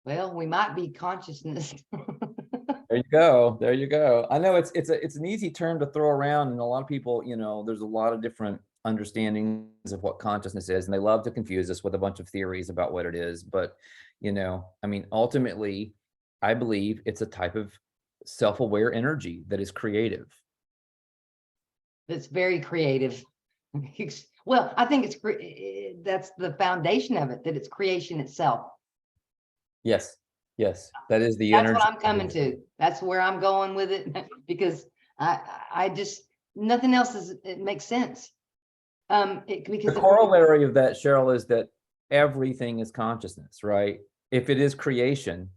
Well, we might be consciousness. There you go. There you go. I know it's an easy term to throw around, and a lot of people, there's a lot of different understandings of what consciousness is, and they love to confuse us with a bunch of theories about what it is. But, I mean, ultimately, I believe it's a type of self-aware energy that is creative. It's very creative. Well, I think that's the foundation of it, that it's creation itself. Yes. Yes. That is the That's what energy. I'm coming to. That's where I'm going with it because I just nothing else it makes sense. The Because corollary of that, Cheryl, is that everything is consciousness, right? If it is creation,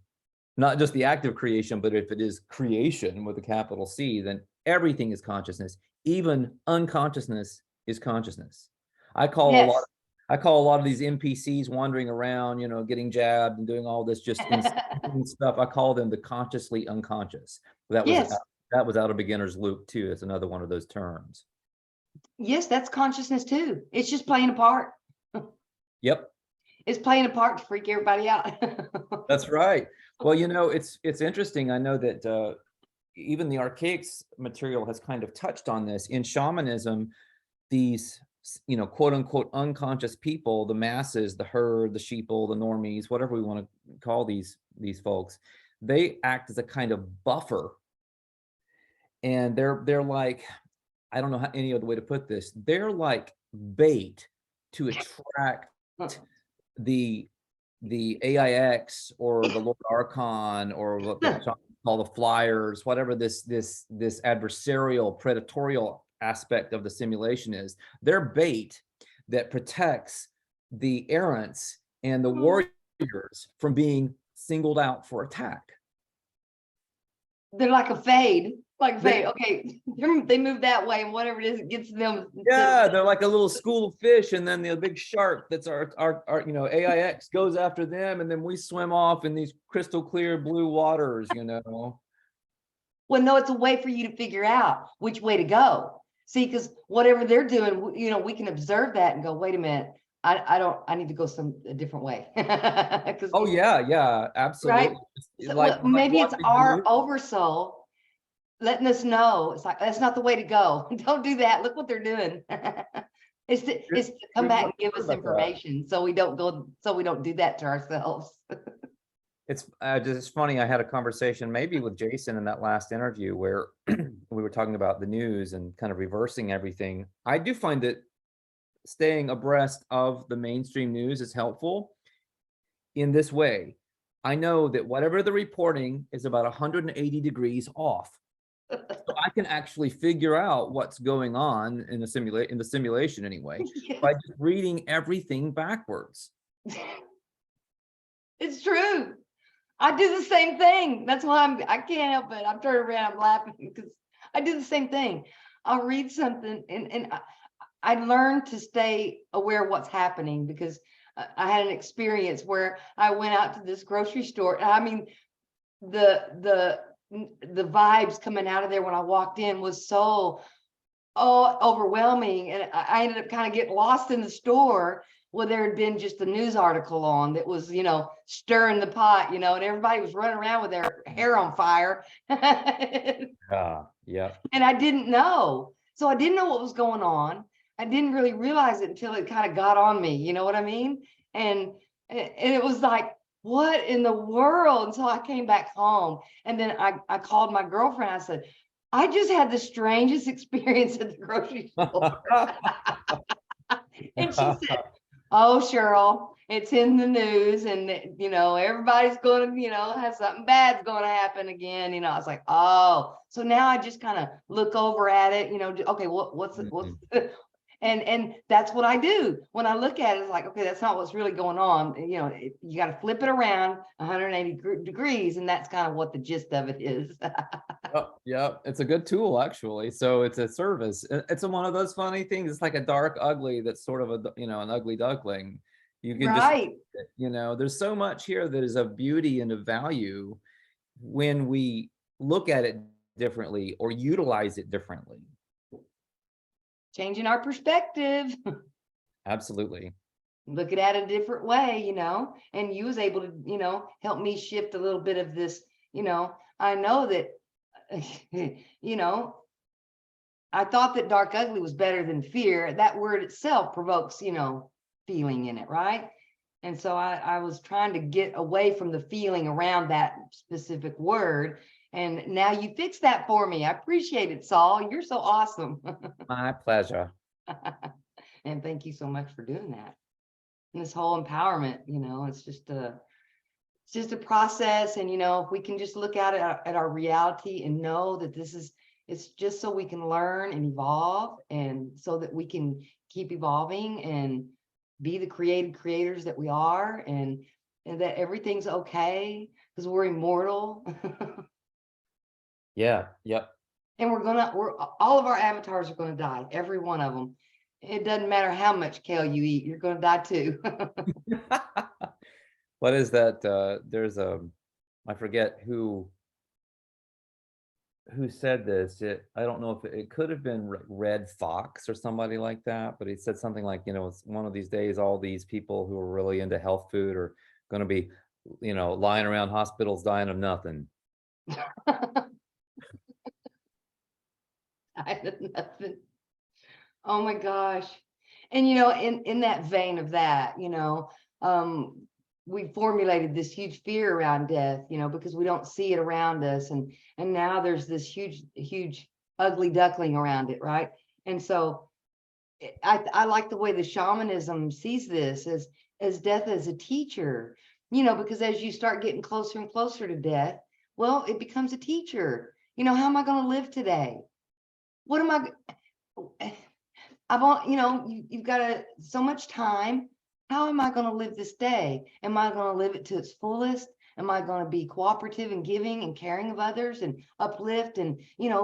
not just the act of creation, but if it is creation with a capital C, then everything is consciousness. Even unconsciousness is consciousness. I call a lot yes. I call a lot of these NPCs wandering around, getting jabbed and doing all this just insane stuff. I call them the consciously unconscious. Yes. That was out of beginner's loop too. It's another one of those terms. Yes, that's consciousness too. It's just playing a part. Yep. It's playing a part to freak everybody out. That's right. Well, it's interesting. I know that even the archaics material has kind of touched on this. In shamanism, these, quote unquote, unconscious people, the masses, the herd, the sheeple, the normies, whatever we want to call these folks, they act as a kind of buffer. And they're like, I don't know any other way to put this. They're like bait to attract the AIX or the Lord Archon or what the call the flyers, whatever this adversarial, predatorial aspect of the simulation is. They're bait that protects the errants and the warriors from being singled out for attack. They're like a fade. Like a They, fade. Okay. They move that way and whatever it is, it gets them. yeah, they're like a little school of fish, and then the big shark that's our AIX goes after them, and then we swim off in these crystal clear blue waters. Well, no, it's a way for you to figure out which way to go. See, because whatever they're doing, we can observe that and go, wait a minute, I need to go a different way. Oh yeah, Right. absolutely. So, Like well, maybe it's watching the our movie. oversoul letting us know. It's like, that's not the way to go. Don't do that. Look what they're doing. It's to come You're back right and give us about that. information so we don't do that to ourselves. It's just funny. I had a conversation maybe with Jason in that last interview where we were talking about the news and kind of reversing everything. I do find that staying abreast of the mainstream news is helpful in this way. I know that whatever the reporting is about 180 degrees off. So I can actually figure out what's going on in the simulation anyway, by just reading everything backwards. It's true. I do the same thing. That's why I can't help it. I'm turning around, I'm laughing because I do the same thing. I'll read something and I learned to stay aware of what's happening because I had an experience where I went out to this grocery store. I mean, the vibes coming out of there when I walked in was so overwhelming, and I ended up kind of getting lost in the store. Well, there had been just a news article on that was, stirring the pot, and everybody was running around with their hair on fire. Yeah. And I didn't know. So I didn't know what was going on. I didn't really realize it until it kind of got on me. You know what I mean? And it was like, what in the world? Until I came back home. And then I called my girlfriend. I said, I just had the strangest experience at the grocery store. And she said, oh, Cheryl, it's in the news and, everybody's going to, have something bad's going to happen again. I was like, oh, so now I just kind of look over at it, okay, what's and that's what I do when I look at it. It's like, okay, that's not what's really going on. You got to flip it around 180 degrees, and that's kind of what the gist of it is. Yeah, it's a good tool actually. So it's a service. It's one of those funny things. It's like a dark ugly that's sort of an ugly duckling. You can Right. there's so much here that is of beauty and of value when we look at it differently or utilize it differently. Changing our perspective. Absolutely. Look at it a different way, and you was able to, help me shift a little bit of this, I know that, I thought that dark ugly was better than fear. That word itself provokes, feeling in it, right? And so I was trying to get away from the feeling around that specific word. And now you fixed that for me. I appreciate it, Sol. You're so awesome. My pleasure. And thank you so much for doing that. And this whole empowerment, it's just a process. And, if we can just look at our reality and know that it's just so we can learn and evolve, and so that we can keep evolving and be the creators that we are, and that everything's okay because we're immortal. Yeah. Yep. And all of our avatars are going to die, every one of them. It doesn't matter how much kale you eat, you're going to die too. What is that? There's I forget who said this. I don't know if it could have been Red Fox or somebody like that, but he said something like, it's one of these days, all these people who are really into health food are going to be, lying around hospitals dying of nothing. Nothing. Oh my gosh. And in that vein of that, we formulated this huge fear around death, because we don't see it around us. And now there's this huge ugly duckling around it, right? And so I like the way the shamanism sees this as death as a teacher, because as you start getting closer and closer to death, well, it becomes a teacher. How am I going to live today? What am I want, you've got so much time. How am I going to live this day? Am I going to live it to its fullest? Am I going to be cooperative and giving and caring of others and uplift and,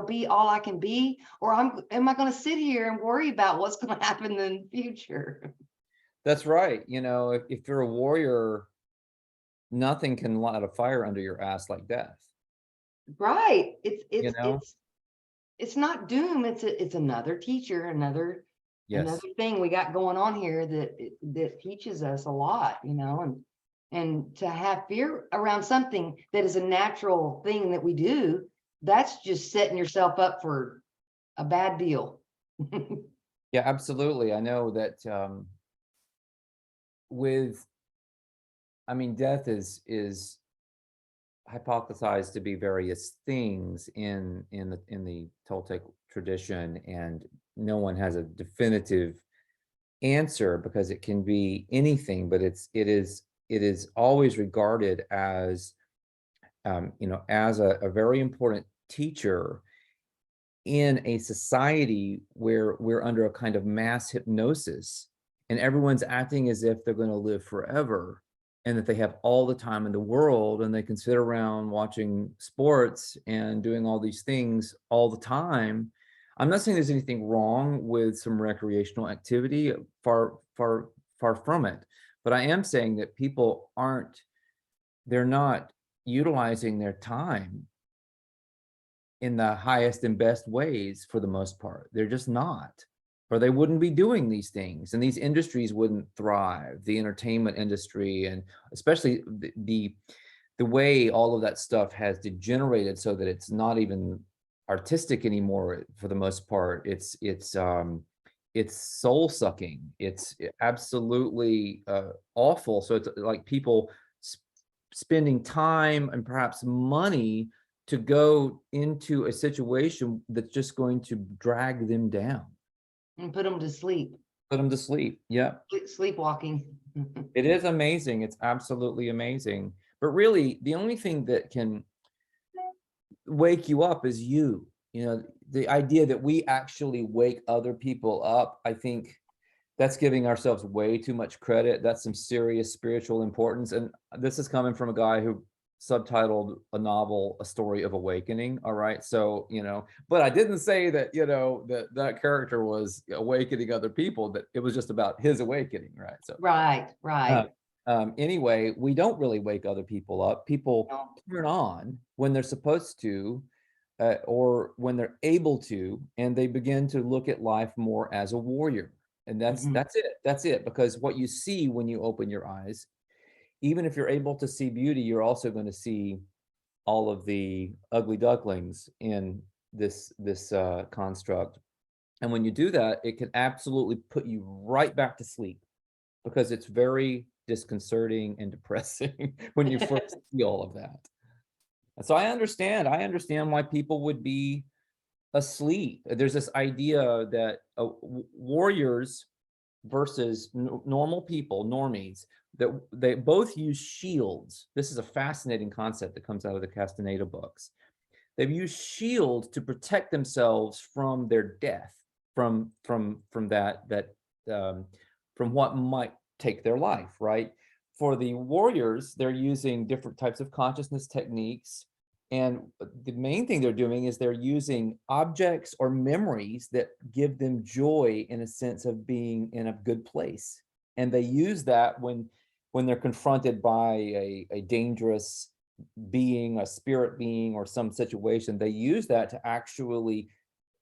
be all I can be? Or am I going to sit here and worry about what's going to happen in the future? That's right. If you're a warrior, nothing can light a fire under your ass like death. Right. It's not doom. It's another teacher, another thing we got going on here that teaches us a lot, and to have fear around something that is a natural thing that we do, that's just setting yourself up for a bad deal. Yeah, absolutely. I know that with, I mean, death is hypothesized to be various things in the Toltec tradition, and no one has a definitive answer because it can be anything, but it is always regarded as as a very important teacher in a society where we're under a kind of mass hypnosis and everyone's acting as if they're going to live forever and that they have all the time in the world and they can sit around watching sports and doing all these things all the time. I'm not saying there's anything wrong with some recreational activity, far from it, but I am saying that people they're not utilizing their time in the highest and best ways for the most part. They're just not, or they wouldn't be doing these things, and these industries wouldn't thrive. The entertainment industry, and especially the way all of that stuff has degenerated so that it's not even artistic anymore for the most part. It's soul sucking. It's absolutely awful. So it's like people spending time and perhaps money to go into a situation that's just going to drag them down, And put them to sleep. put them to sleep. Yeah, Sleepwalking. it is amazing. It's absolutely amazing. But really, the only thing that can wake you up is you. The idea that we actually wake other people up, I think that's giving ourselves way too much credit. That's some serious spiritual importance. And this is coming from a guy who subtitled a novel A Story of Awakening. All right. So, but I didn't say that, that character was awakening other people, that it was just about his awakening. Right. So, Right. anyway, we don't really wake other people up. People No. turn on when they're supposed to, or when they're able to, and they begin to look at life more as a warrior. And that's Mhm. that's it, because what you see when you open your eyes, even if you're able to see beauty, you're also going to see all of the ugly ducklings in this construct. And when you do that, it can absolutely put you right back to sleep, because it's very disconcerting and depressing when you first see all of that. And so I understand why people would be asleep. There's this idea that warriors versus normal people, normies, that they both use shields. This is a fascinating concept that comes out of the Castaneda books. They've used shields to protect themselves from their death, from um, from what might take their life. Right. For the warriors, they're using different types of consciousness techniques, and the main thing they're doing is they're using objects or memories that give them joy in a sense of being in a good place. And they use that when they're confronted by a dangerous being, a spirit being, or some situation. They use that to actually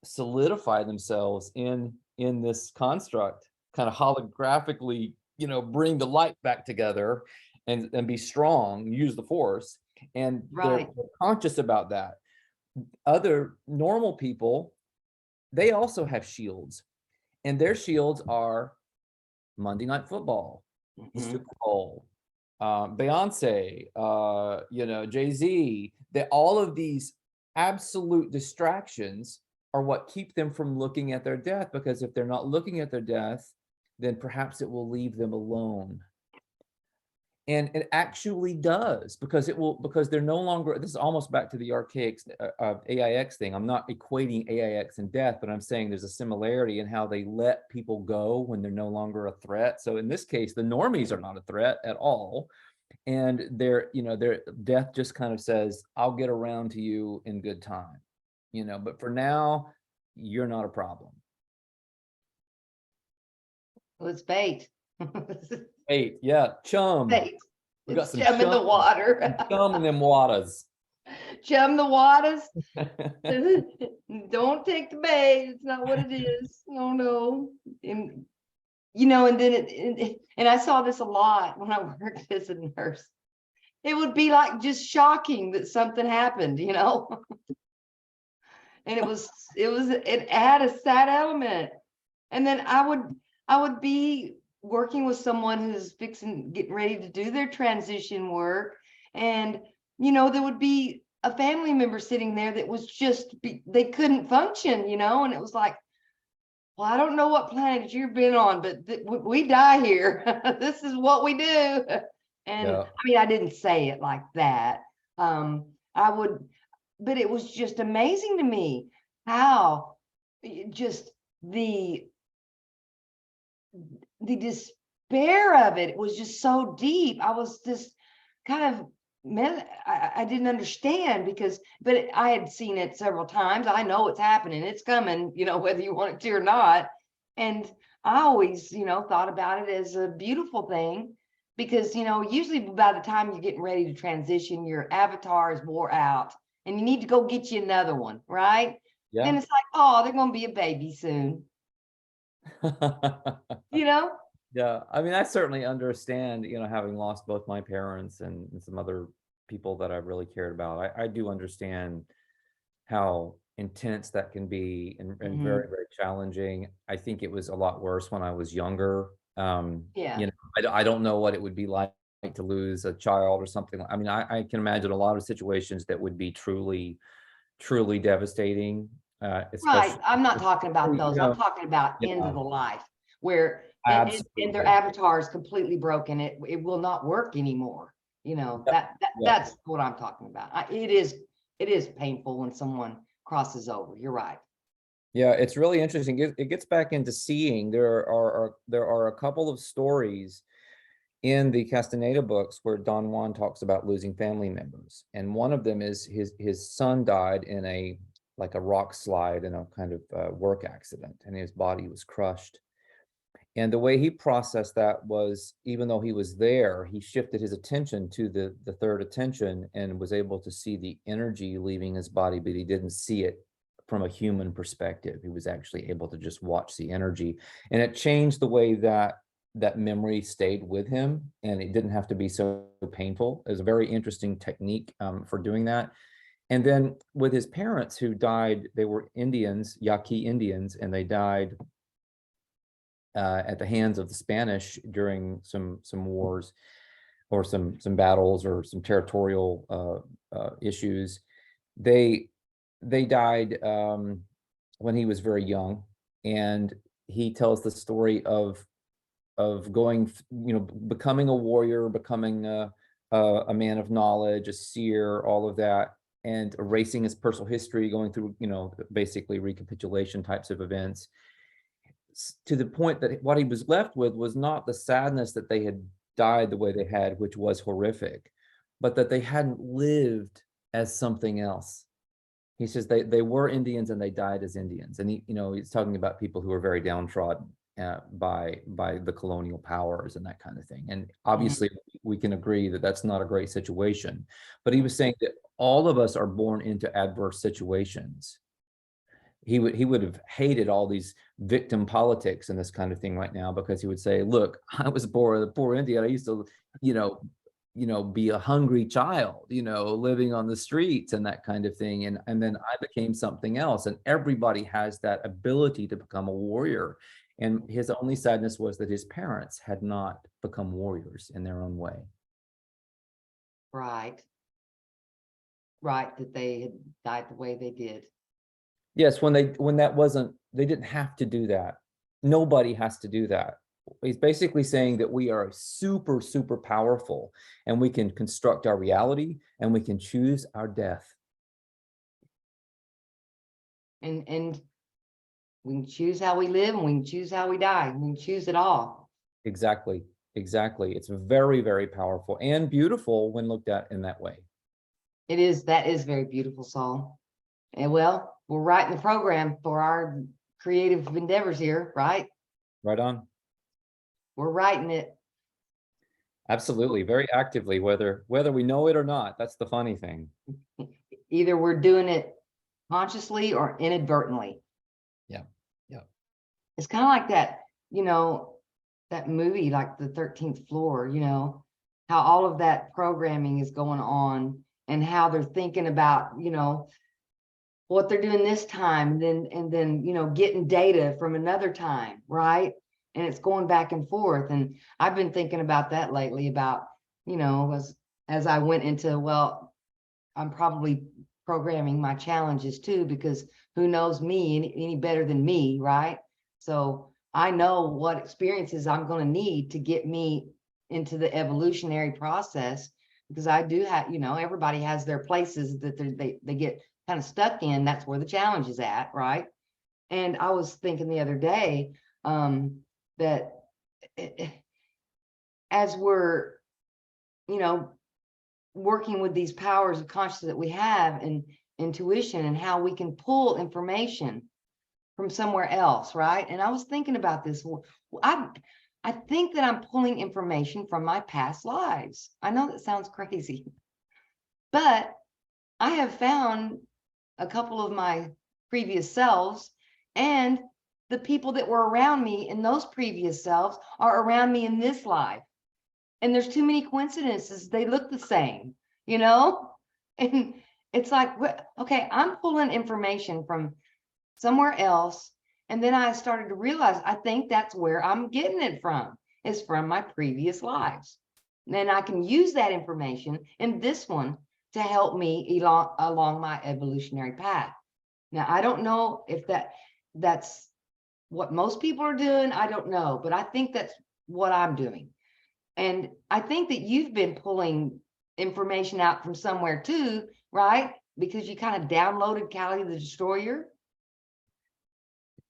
solidify themselves in this construct, kind of holographically, bring the light back together and be strong, use the force. And they're Right. conscious about that. Other normal people, they also have shields, and their shields are Monday Night Football, the Mhm. Super Bowl, Beyonce, Jay-Z. That all of these absolute distractions are what keep them from looking at their death, because if they're not looking at their death, then perhaps it will leave them alone. And it actually does, because they're no longer, this is almost back to the archaic AIX thing. I'm not equating AIX and death, but I'm saying there's a similarity in how they let people go when they're no longer a threat. So in this case, the normies are not a threat at all. And their death just kind of says, I'll get around to you in good time, but for now, you're not a problem. Well, it's bait. Hey, yeah, chum. Bait. We got It's some chum in the water. chum in them waters. Chum the waters. Don't take the bait. It's not what it is. Oh no. And and then and I saw this a lot when I worked as a nurse. It would be like just shocking that something happened. and it had a sad element. And then I would be working with someone who's getting ready to do their transition work. And, there would be a family member sitting there that was they couldn't function, and it was like, well, I don't know what planet you've been on, but we die here. This is what we do. And Yeah. I mean, I didn't say it like that. I would, but it was just amazing to me how just the despair of it was just so deep. I was just kind of, man, I didn't understand but I had seen it several times. I know it's happening, it's coming, whether you want it to or not. And I always, thought about it as a beautiful thing because, usually by the time you're getting ready to transition, your avatar is wore out and you need to go get you another one, right? Yeah. Then it's like, oh, they're going to be a baby soon, you know? Yeah, I mean, I certainly understand, having lost both my parents and some other people that I really cared about. I do understand how intense that can be and very, Mhm. very challenging. I think it was a lot worse when I was younger. Yeah. I don't know what it would be like to lose a child or something. I mean, I can imagine a lot of situations that would be truly, truly devastating, Right. especially, I'm not talking about you those. I'm know, talking about end yeah, of the life where and their absolutely. avatar is completely broken. It will not work anymore. Yep, yep. That's what I'm talking about. It is painful when someone crosses over. You're right. Yeah, it's really interesting. It gets back into seeing. There are a couple of stories in the Castaneda books where Don Juan talks about losing family members, and one of them is his son died in a rock slide in a kind of work accident, and his body was crushed. And the way he processed that was, even though he was there, he shifted his attention to the third attention and was able to see the energy leaving his body, but he didn't see it from a human perspective. He was actually able to just watch the energy. And it changed the way that memory stayed with him, and it didn't have to be so painful. It was a very interesting technique for doing that. And then with his parents who died, they were Indians, Yaqui Indians, and they died at the hands of the Spanish during some wars or some battles or some territorial issues. They they died when he was very young, and he tells the story of going, becoming a warrior, becoming a man of knowledge, a seer, all of that, and erasing his personal history, going through, basically recapitulation types of events, to the point that what he was left with was not the sadness that they had died the way they had, which was horrific, but that they hadn't lived as something else. He says they were Indians and they died as Indians, and he's talking about people who were very downtrodden by the colonial powers and that kind of thing. And Mhm. obviously, we can agree that that's not a great situation. But he was saying that all of us are born into adverse situations. He would have hated all these victim politics and this kind of thing right now, because he would say, look, I was born a poor Indian. I used to, you know, be a hungry child, living on the streets and that kind of thing. And then I became something else. And everybody has that ability to become a warrior. And his only sadness was that his parents had not become warriors in their own way. Right. Right. That they had died the way they did. Yes, when that wasn't, they didn't have to do that. Nobody has to do that. He's basically saying that we are super, super powerful, and we can construct our reality and we can choose our death. And we can choose how we live and we can choose how we die. We can choose it all. Exactly. Exactly. It's very, very powerful and beautiful when looked at in that way. That is very beautiful, Saul. And well, we're writing the program for our creative endeavors here, right? Right on. We're writing it. Absolutely. Very actively, whether we know it or not. That's the funny thing. Either we're doing it consciously or inadvertently. Yeah. Yeah. It's kind of like that movie, like the 13th Floor, how all of that programming is going on and how they're thinking about, what they're doing this time, and then, you know, getting data from another time, right? And it's going back and forth. And I've been thinking about that lately, about, you know, as I went into, well, I'm probably programming my challenges too, because who knows me any better than me, right? So I know what experiences I'm going to need to get me into the evolutionary process, because I do have, you know, everybody has their places that they get kind of stuck in. That's where the challenge is at, right? And I was thinking the other day, that as we're, you know, working with these powers of consciousness that we have, and intuition, and how we can pull information from somewhere else, right? And I was thinking about this. I think that I'm pulling information from my past lives. I know that sounds crazy, but I have found a couple of my previous selves, and the people that were around me in those previous selves are around me in this life. And there's too many coincidences. They look the same, you know? And it's like, okay, I'm pulling information from somewhere else. And then I started to realize, I think that's where I'm getting it from, is from my previous lives. And I can use that information in this one to help me along my evolutionary path. Now, I don't know if that's what most people are doing. I don't know, but I think that's what I'm doing. And I think that you've been pulling information out from somewhere too, right? Because you kind of downloaded Callie the Destroyer.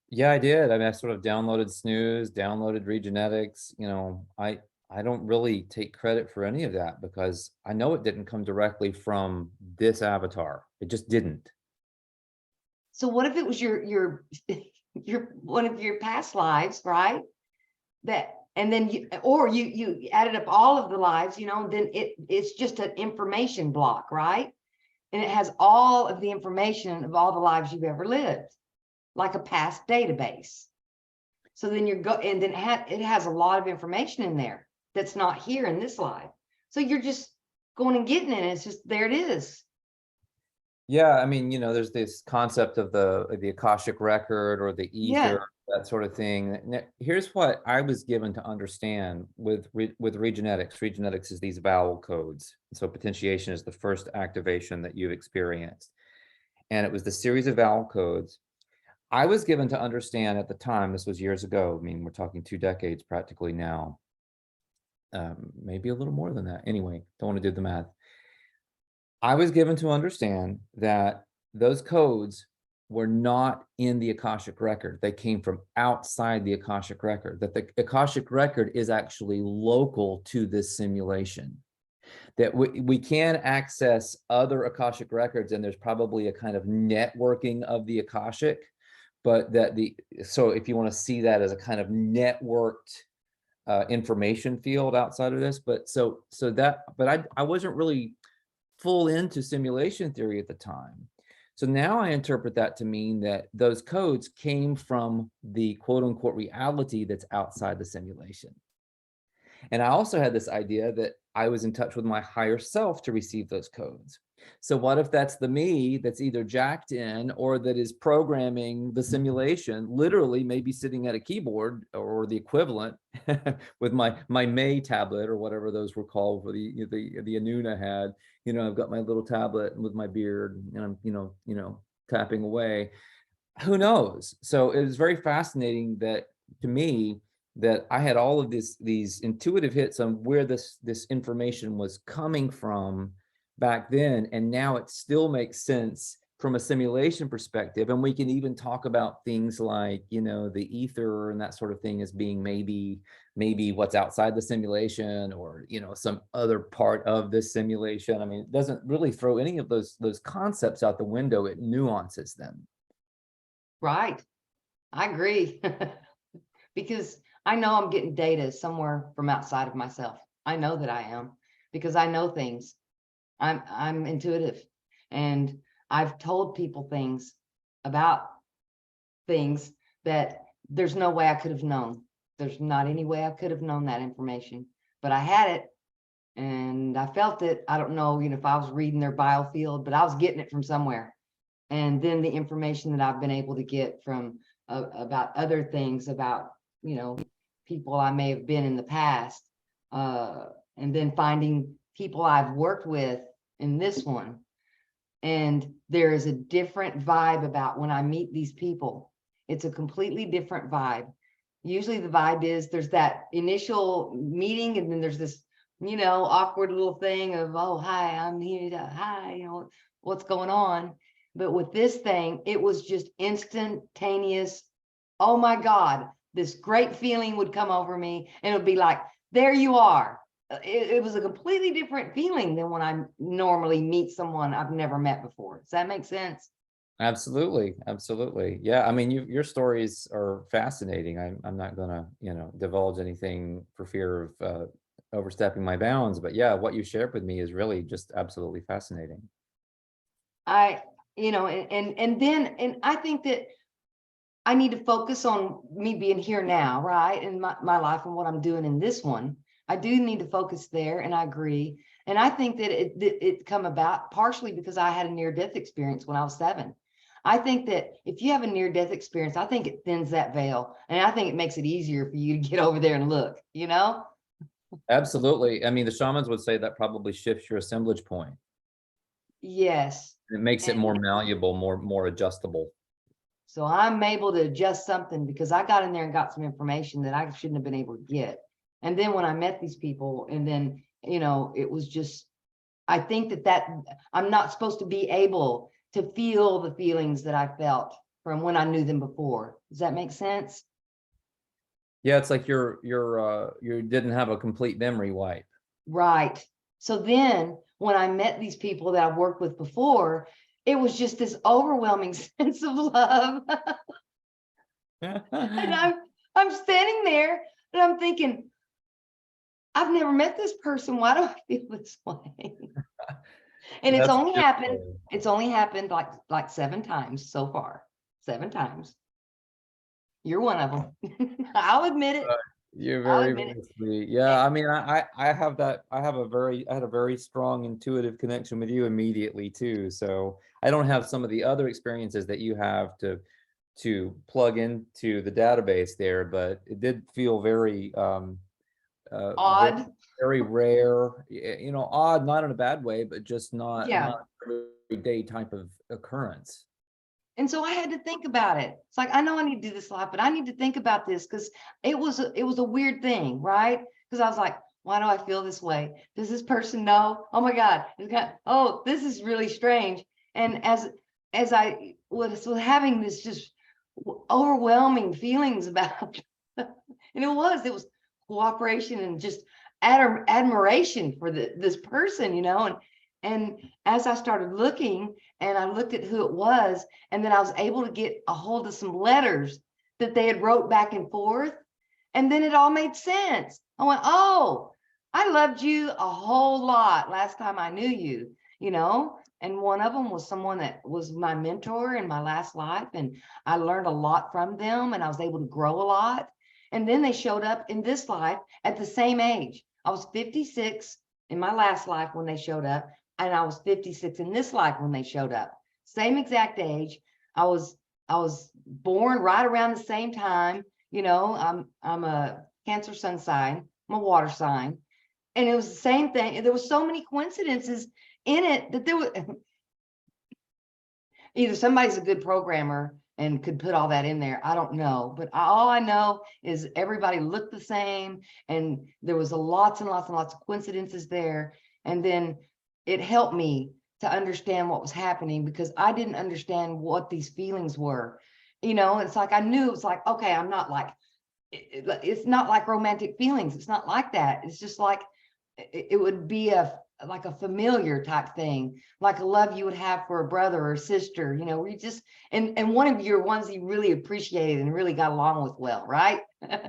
Yeah, I did. I mean, I sort of downloaded Snooze, downloaded Regenetics. You know, I don't really take credit for any of that, because I know it didn't come directly from this avatar. It just didn't. So what if it was your your one of your past lives, right? That, and then you added up all of the lives, you know, then it's just an information block, right? And it has all of the information of all the lives you've ever lived, like a past database. So then and then it has a lot of information in there that's not here in this life. So you're just going and getting it. And it's just, there it is. Yeah, I mean, you know, there's this concept of the Akashic record or the ether, Yeah. that sort of thing. Now, here's what I was given to understand with Regenetics. Regenetics is these vowel codes. So potentiation is the first activation that you've experienced. And it was the series of vowel codes. I was given to understand at the time, this was years ago. I mean, we're talking 2 decades practically now. Maybe a little more than that. Anyway, don't want to do the math. I was given to understand that those codes were not in the Akashic record. They came from outside the Akashic record, that the Akashic record is actually local to this simulation. That we can access other Akashic records, and there's probably a kind of networking of the Akashic, but so if you want to see that as a kind of networked information field outside of this, but I wasn't really full into simulation theory at the time. So now I interpret that to mean that those codes came from the quote unquote reality that's outside the simulation. And I also had this idea that I was in touch with my higher self to receive those codes. So what if that's the me that's either jacked in or that is programming the simulation, literally maybe sitting at a keyboard or the equivalent with my May tablet or whatever those were called for the Anuna had. You know, I've got my little tablet with my beard and I'm, tapping away. Who knows? So it was very fascinating that to me, that I had all of these intuitive hits on where this information was coming from back then, and now it still makes sense from a simulation perspective. And we can even talk about things like, the ether and that sort of thing as being maybe what's outside the simulation, or some other part of this simulation. I mean, it doesn't really throw any of those concepts out the window. It nuances them. Right. I agree. Because I know I'm getting data somewhere from outside of myself. I know that I am, because I know things. I'm intuitive, and I've told people things about things that there's no way I could have known. There's not any way I could have known that information, but I had it and I felt it. I don't know, if I was reading their biofield, but I was getting it from somewhere. and then the information that I've been able to get from about other things about, people I may have been in the past, and then finding people I've worked with in this one. And there is a different vibe about when I meet these people. It's a completely different vibe. Usually the vibe is there's that initial meeting, and then there's this, awkward little thing of, oh, hi, I'm here, hi, what's going on? But with this thing, it was just instantaneous. Oh my God, this great feeling would come over me, and it would be like, there you are. It was a completely different feeling than when I normally meet someone I've never met before. Does that make sense? Absolutely, absolutely. Yeah, I mean, your stories are fascinating. I'm not gonna, divulge anything for fear of overstepping my bounds, but yeah, what you shared with me is really just absolutely fascinating. I, and I think that I need to focus on me being here now, right? In my life and what I'm doing in this one. I do need to focus there, and I agree. And I think that it come about partially because I had a near-death experience when I was 7. I think that if you have a near-death experience, I think it thins that veil, and I think it makes it easier for you to get over there and look, Absolutely. I mean, the shamans would say that probably shifts your assemblage point. Yes. It makes it And more malleable, more adjustable. so I'm able to adjust something because I got in there and got some information that I shouldn't have been able to get. And then when I met these people, and then, it was just, I think that I'm not supposed to be able to feel the feelings that I felt from when I knew them before. Does that make sense? Yeah, it's like you didn't have a complete memory wipe. Right. So then when I met these people that I've worked with before, it was just this overwhelming sense of love. And I'm standing there and I'm thinking, I've never met this person. Why do I feel this way? And That's it's only happened like 7 times so far. 7 times. You're one of them. I'll admit it. You're I'll very, admit very it. sweet. Yeah, I mean, I have that. I had a very strong intuitive connection with you immediately too. So I don't have some of the other experiences that you have to plug into the database there, but it did feel very very, Odd. very rare. Odd, not in a bad way, but just Yeah. not everyday type of occurrence. And so I had to think about it. It's like, I know I need to do this live, but I need to think about this because it was a weird thing, right? Because I was like, why do I feel this way? Does this person know? Oh my God. Oh, this is really strange. And as I was having this just overwhelming feelings about, and it was cooperation and just admiration for this person, and as I started looking, and I looked at who it was, and then I was able to get a hold of some letters that they had wrote back and forth. And then it all made sense. I went, oh, I loved you a whole lot last time I knew you, and one of them was someone that was my mentor in my last life. And I learned a lot from them, and I was able to grow a lot. And then they showed up in this life at the same age. I was 56 in my last life when they showed up, and I was 56 in this life when they showed up. Same exact age. I was born right around the same time. I'm a Cancer sun sign. I'm a water sign. And it was the same thing. There was so many coincidences in it that there was either somebody's a good programmer and could put all that in there. I don't know. But all I know is everybody looked the same, and there was lots and lots and lots of coincidences there. And then it helped me to understand what was happening because I didn't understand what these feelings were. It's like I knew it was like, okay, I'm not like, it's not like romantic feelings. It's not like that. It's just like it would be like a familiar type thing, like a love you would have for a brother or sister, where you just, and one of your ones you really appreciated and really got along with well, right?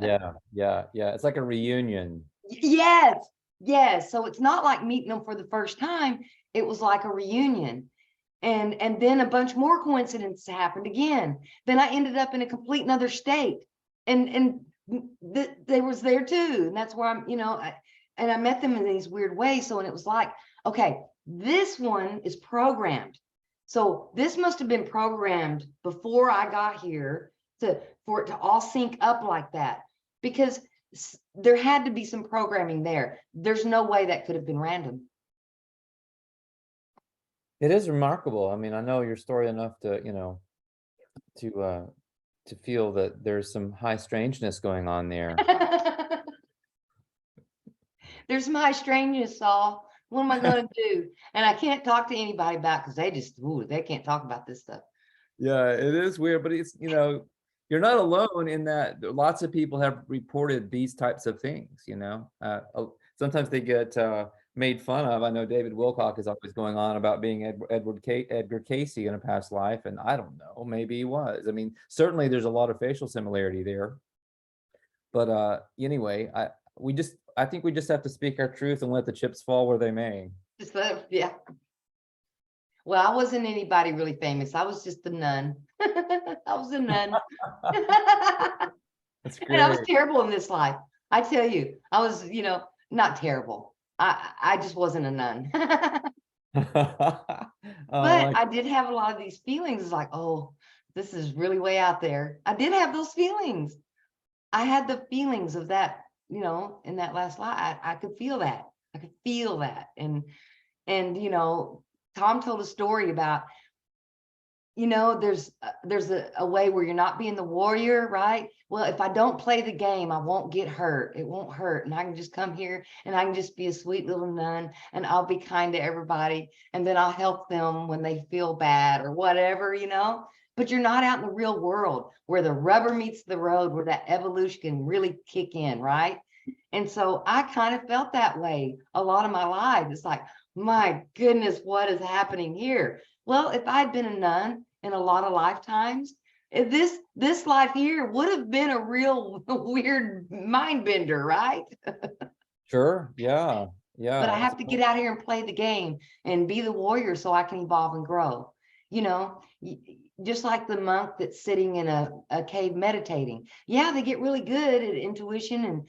Yeah, yeah, yeah. It's like a reunion. Yes, yes. So it's not like meeting them for the first time. It was like a reunion. And then a bunch more coincidences happened again. Then I ended up in a complete another state. And they was there too. And that's where and I met them in these weird ways. So, and it was like, okay, this one is programmed. So this must have been programmed before I got here for it to all sync up like that, because there had to be some programming there. There's no way that could have been random. It is remarkable. I mean, I know your story enough to, to feel that there's some high strangeness going on there. There's my strangeness, Saul. What am I going to do? And I can't talk to anybody about, because they can't talk about this stuff. Yeah, it is weird, but it's, you're not alone in that. Lots of people have reported these types of things, sometimes they get made fun of. I know David Wilcock is always going on about being Edgar Casey in a past life, and I don't know, maybe he was. I mean, certainly there's a lot of facial similarity there. But anyway, I think we just have to speak our truth and let the chips fall where they may. Yeah. Well, I wasn't anybody really famous. I was just a nun. I was a nun. That's And I was great. terrible in this life. I tell you, I was, not terrible. I just wasn't a nun. But I did have a lot of these feelings like, oh, this is really way out there. I did have those feelings. I had the feelings of that, in that last life. I could feel that. I could feel that. And Tom told a story about, there's a way where you're not being the warrior, right? Well, if I don't play the game, I won't get hurt. It won't hurt. And I can just come here and I can just be a sweet little nun, and I'll be kind to everybody. And then I'll help them when they feel bad or whatever, but you're not out in the real world where the rubber meets the road, where that evolution can really kick in, right? And so I kind of felt that way a lot of my life. It's like, my goodness, what is happening here? Well, if I'd been a nun in a lot of lifetimes, this life here would have been a real weird mind bender, right? Sure. Yeah. But I Yeah. have to get out here and play the game and be the warrior so I can evolve and grow. Just like the monk that's sitting in a cave meditating. Yeah, they get really good at intuition, and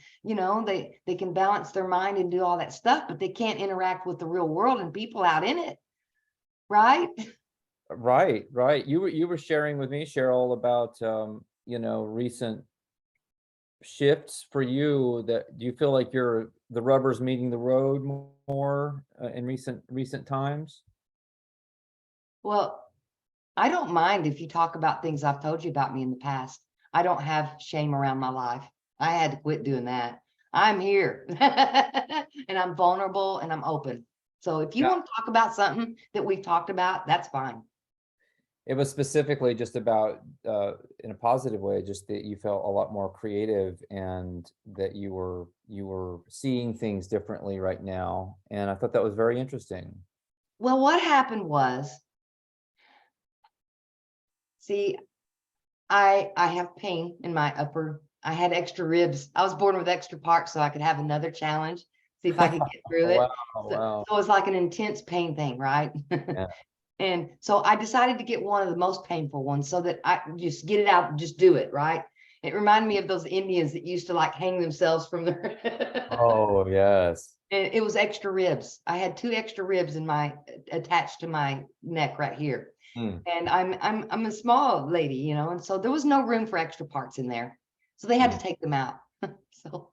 they can balance their mind and do all that stuff, but they can't interact with the real world and people out in it. Right? Right. You were sharing with me, Cheryl, about recent shifts for you. That do you feel like the rubber's meeting the road more in recent times? Well, I don't mind if you talk about things I've told you about me in the past. I don't have shame around my life. I had to quit doing that. I'm here and I'm vulnerable and I'm open. So if you Yeah. want to talk about something that we've talked about, that's fine. It was specifically just about, in a positive way, just that you felt a lot more creative and that you were seeing things differently right now. And I thought that was very interesting. Well, what happened was, see, I have pain in my upper. I had extra ribs. I was born with extra parts so I could have another challenge, see if I could get through it. Wow, So, wow. so it's like an intense pain thing, right? Yeah. And so I decided to get one of the most painful ones so that I just get it out and just do it, right? It reminded me of those Indians that used to like hang themselves from their Oh, yes. and it was extra ribs. I had 2 extra ribs attached to my neck right here. Hmm. And I'm a small lady, and so there was no room for extra parts in there. So they had to take them out. So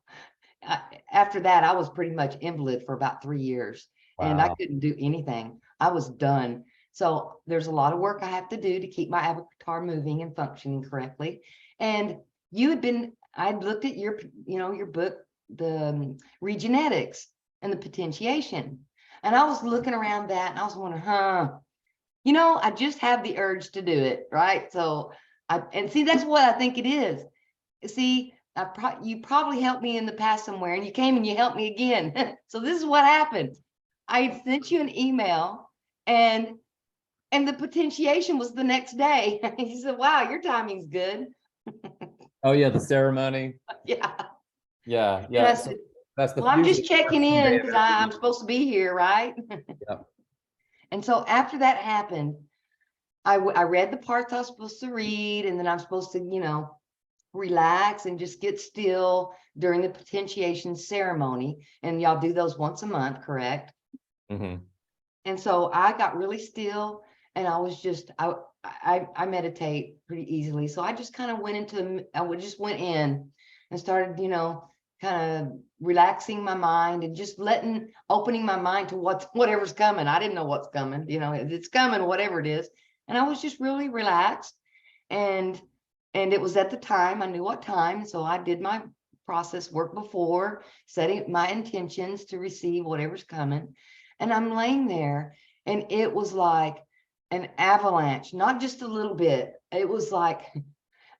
after that, I was pretty much invalid for about 3 years, and I Wow. couldn't do anything. I was done. So there's a lot of work I have to do to keep my avatar moving and functioning correctly. And I'd looked at your book, the Regenetics and the Potentiation. And I was looking around that and I was wondering, I just have the urge to do it, right? So see, that's what I think it is. See, you probably helped me in the past somewhere, and you came and you helped me again. So this is what happened. I sent you an email, and the potentiation was the next day. He said, "Wow, your timing's good." Oh, yeah, the ceremony. Yeah. Yeah, And I yeah. So said, that's "Well, I'm usually just the checking first in day because of I'm every. supposed to be here, right?" Yeah. And so after that happened, I read the parts I was supposed to read, and then I'm supposed to, relax and just get still during the potentiation ceremony. And y'all do those once a month, correct? Mhm. And so I got really still And I was just, I meditate pretty easily. So I just kind of went into, just went in and started, kind of relaxing my mind and just opening my mind to whatever's coming. I didn't know what's coming, it's coming, whatever it is. And I was just really relaxed. And it was at the time, I knew what time. So I did my process work before, setting my intentions to receive whatever's coming. And I'm laying there, and it was like an avalanche, not just a little bit. It was like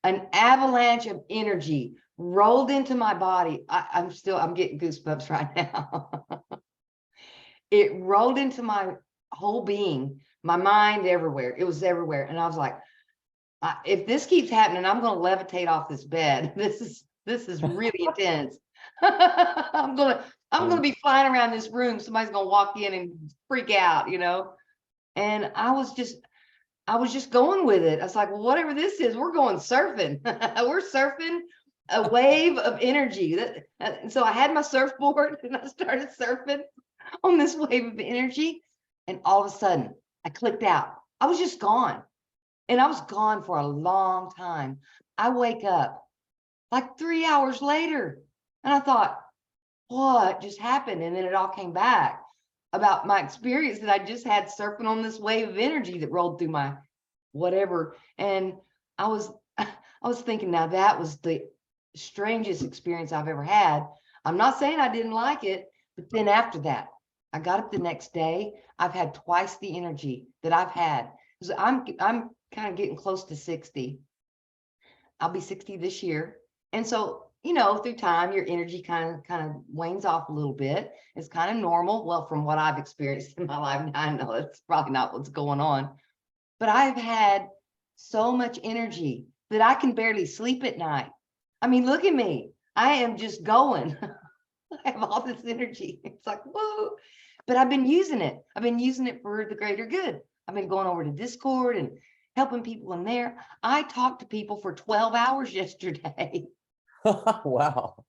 an avalanche of energy rolled into my body. I'm getting goosebumps right now. It rolled into my whole being, my mind, everywhere. It was everywhere. And I was like, if this keeps happening, I'm going to levitate off this bed. This is really intense. I'm gonna be flying around this room. Somebody's gonna walk in and freak out, And I was just going with it. I was like, well, whatever this is, we're going surfing. We're surfing a wave of energy. So I had my surfboard and I started surfing on this wave of energy. And all of a sudden, I clicked out. I was just gone. And I was gone for a long time. I wake up like 3 hours later, and I thought, what just happened? And then it all came back about my experience that I just had surfing on this wave of energy that rolled through my whatever. And I was thinking, now that was the strangest experience I've ever had. I'm not saying I didn't like it, but then after that, I got up the next day. I've had twice the energy that I've had. So I'm kind of getting close to 60. I'll be 60 this year. And so, through time, your energy kind of wanes off a little bit. It's kind of normal. Well, from what I've experienced in my life, I know it's probably not what's going on. But I've had so much energy that I can barely sleep at night. I mean, look at me. I am just going. I have all this energy. It's like, whoa. But I've been using it. I've been using it for the greater good. I've been going over to Discord and helping people in there. I talked to people for 12 hours yesterday. Wow.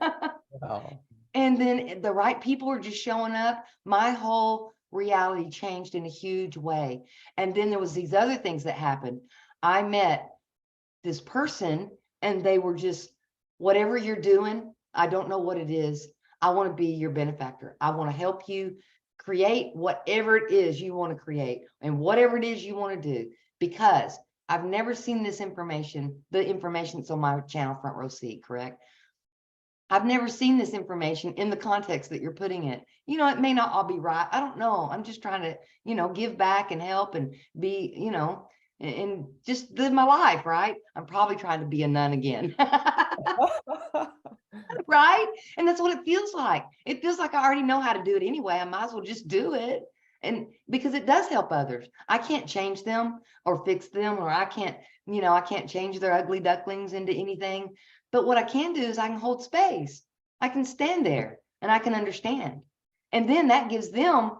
Wow. And then the right people are just showing up. My whole reality changed in a huge way. And then there was these other things that happened. I met this person and they were just, whatever you're doing, I don't know what it is. I want to be your benefactor. I want to help you create whatever it is you want to create and whatever it is you want to do, because I've never seen this information, the information that's on my channel, Front Row Seat, correct? I've never seen this information in the context that you're putting it. It may not all be right. I don't know. I'm just trying to, give back and help and be, and just live my life, right? I'm probably trying to be a nun again. Right? And that's what it feels like. It feels like I already know how to do it anyway. I might as well just do it. And because it does help others. I can't change them or fix them, or I can't change their ugly ducklings into anything. But what I can do is I can hold space. I can stand there and I can understand. And then that gives them,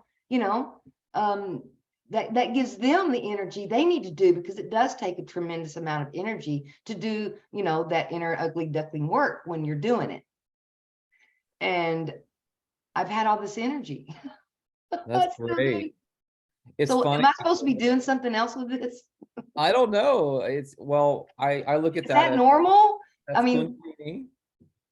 that gives them the energy they need to do, because it does take a tremendous amount of energy to do, that inner ugly duckling work when you're doing it. And I've had all this energy. That's great. It's So funny. am I supposed to be doing something else with this? I don't know. I look at Is that as normal? that's I mean, Kundalini.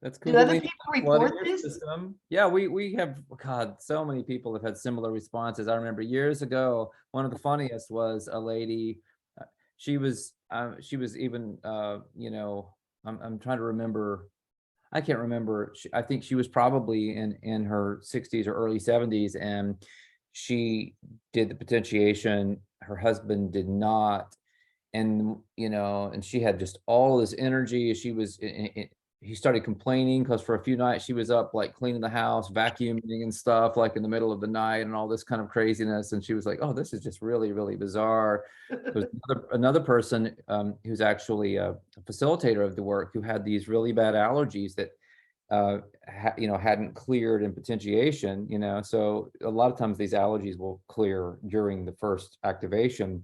That's do other Kundalini people flooding report your this? system. Yeah, we have, God, so many people have had similar responses. I remember years ago, one of the funniest was a lady. She was even I'm trying to remember. I can't remember. I think she was probably in her 60s or early 70s, and she did the potentiation. Her husband did not, and and she had just all this energy. He started complaining because for a few nights she was up like cleaning the house, vacuuming and stuff, like in the middle of the night, and all this kind of craziness. And she was like, oh, this is just really, really bizarre. There's another person who's actually a facilitator of the work, who had these really bad allergies that hadn't cleared in potentiation. So a lot of times these allergies will clear during the first activation.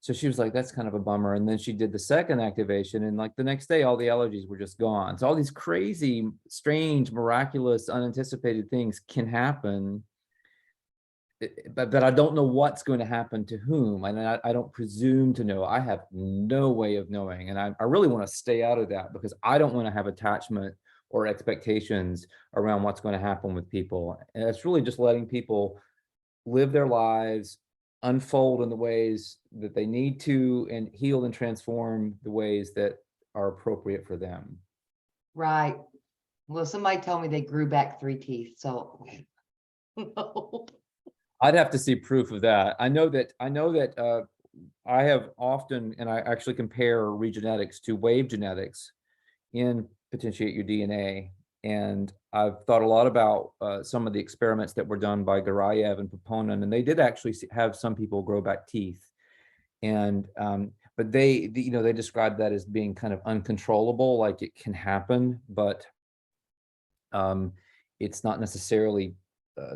So she was like, that's kind of a bummer. And then she did the second activation, and like the next day, all the allergies were just gone. So all these crazy, strange, miraculous, unanticipated things can happen. but I don't know what's going to happen to whom, and I don't presume to know. I have no way of knowing, and I really want to stay out of that because I don't want to have attachment or expectations around what's going to happen with people. And it's really just letting people live their lives, unfold in the ways that they need to, and heal and transform the ways that are appropriate for them. Right. Well, somebody told me they grew back 3 teeth, so no. I'd have to see proof of that. I know that I have often, and I actually compare regenetics to wave genetics in Potentiate Your DNA. And I've thought a lot about some of the experiments that were done by Garayev and Proponin, and they did actually have some people grow back teeth. And but they described that as being kind of uncontrollable, like it can happen, but it's not necessarily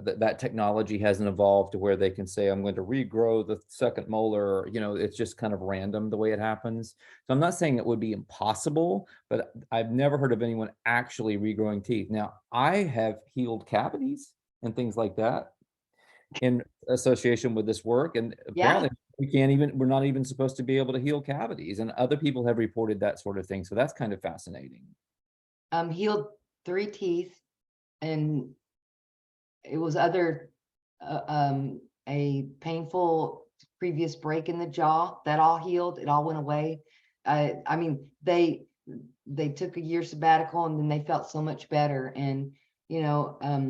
that technology hasn't evolved to where they can say, I'm going to regrow the second molar. It's just kind of random the way it happens. So I'm not saying it would be impossible, but I've never heard of anyone actually regrowing teeth. Now, I have healed cavities and things like that in association with this work. And Yeah. apparently we're not even supposed to be able to heal cavities. And other people have reported that sort of thing. So that's kind of fascinating. Healed 3 teeth, and it was a painful previous break in the jaw that all healed. It all went away. I mean, they took a year sabbatical, and then they felt so much better. And Are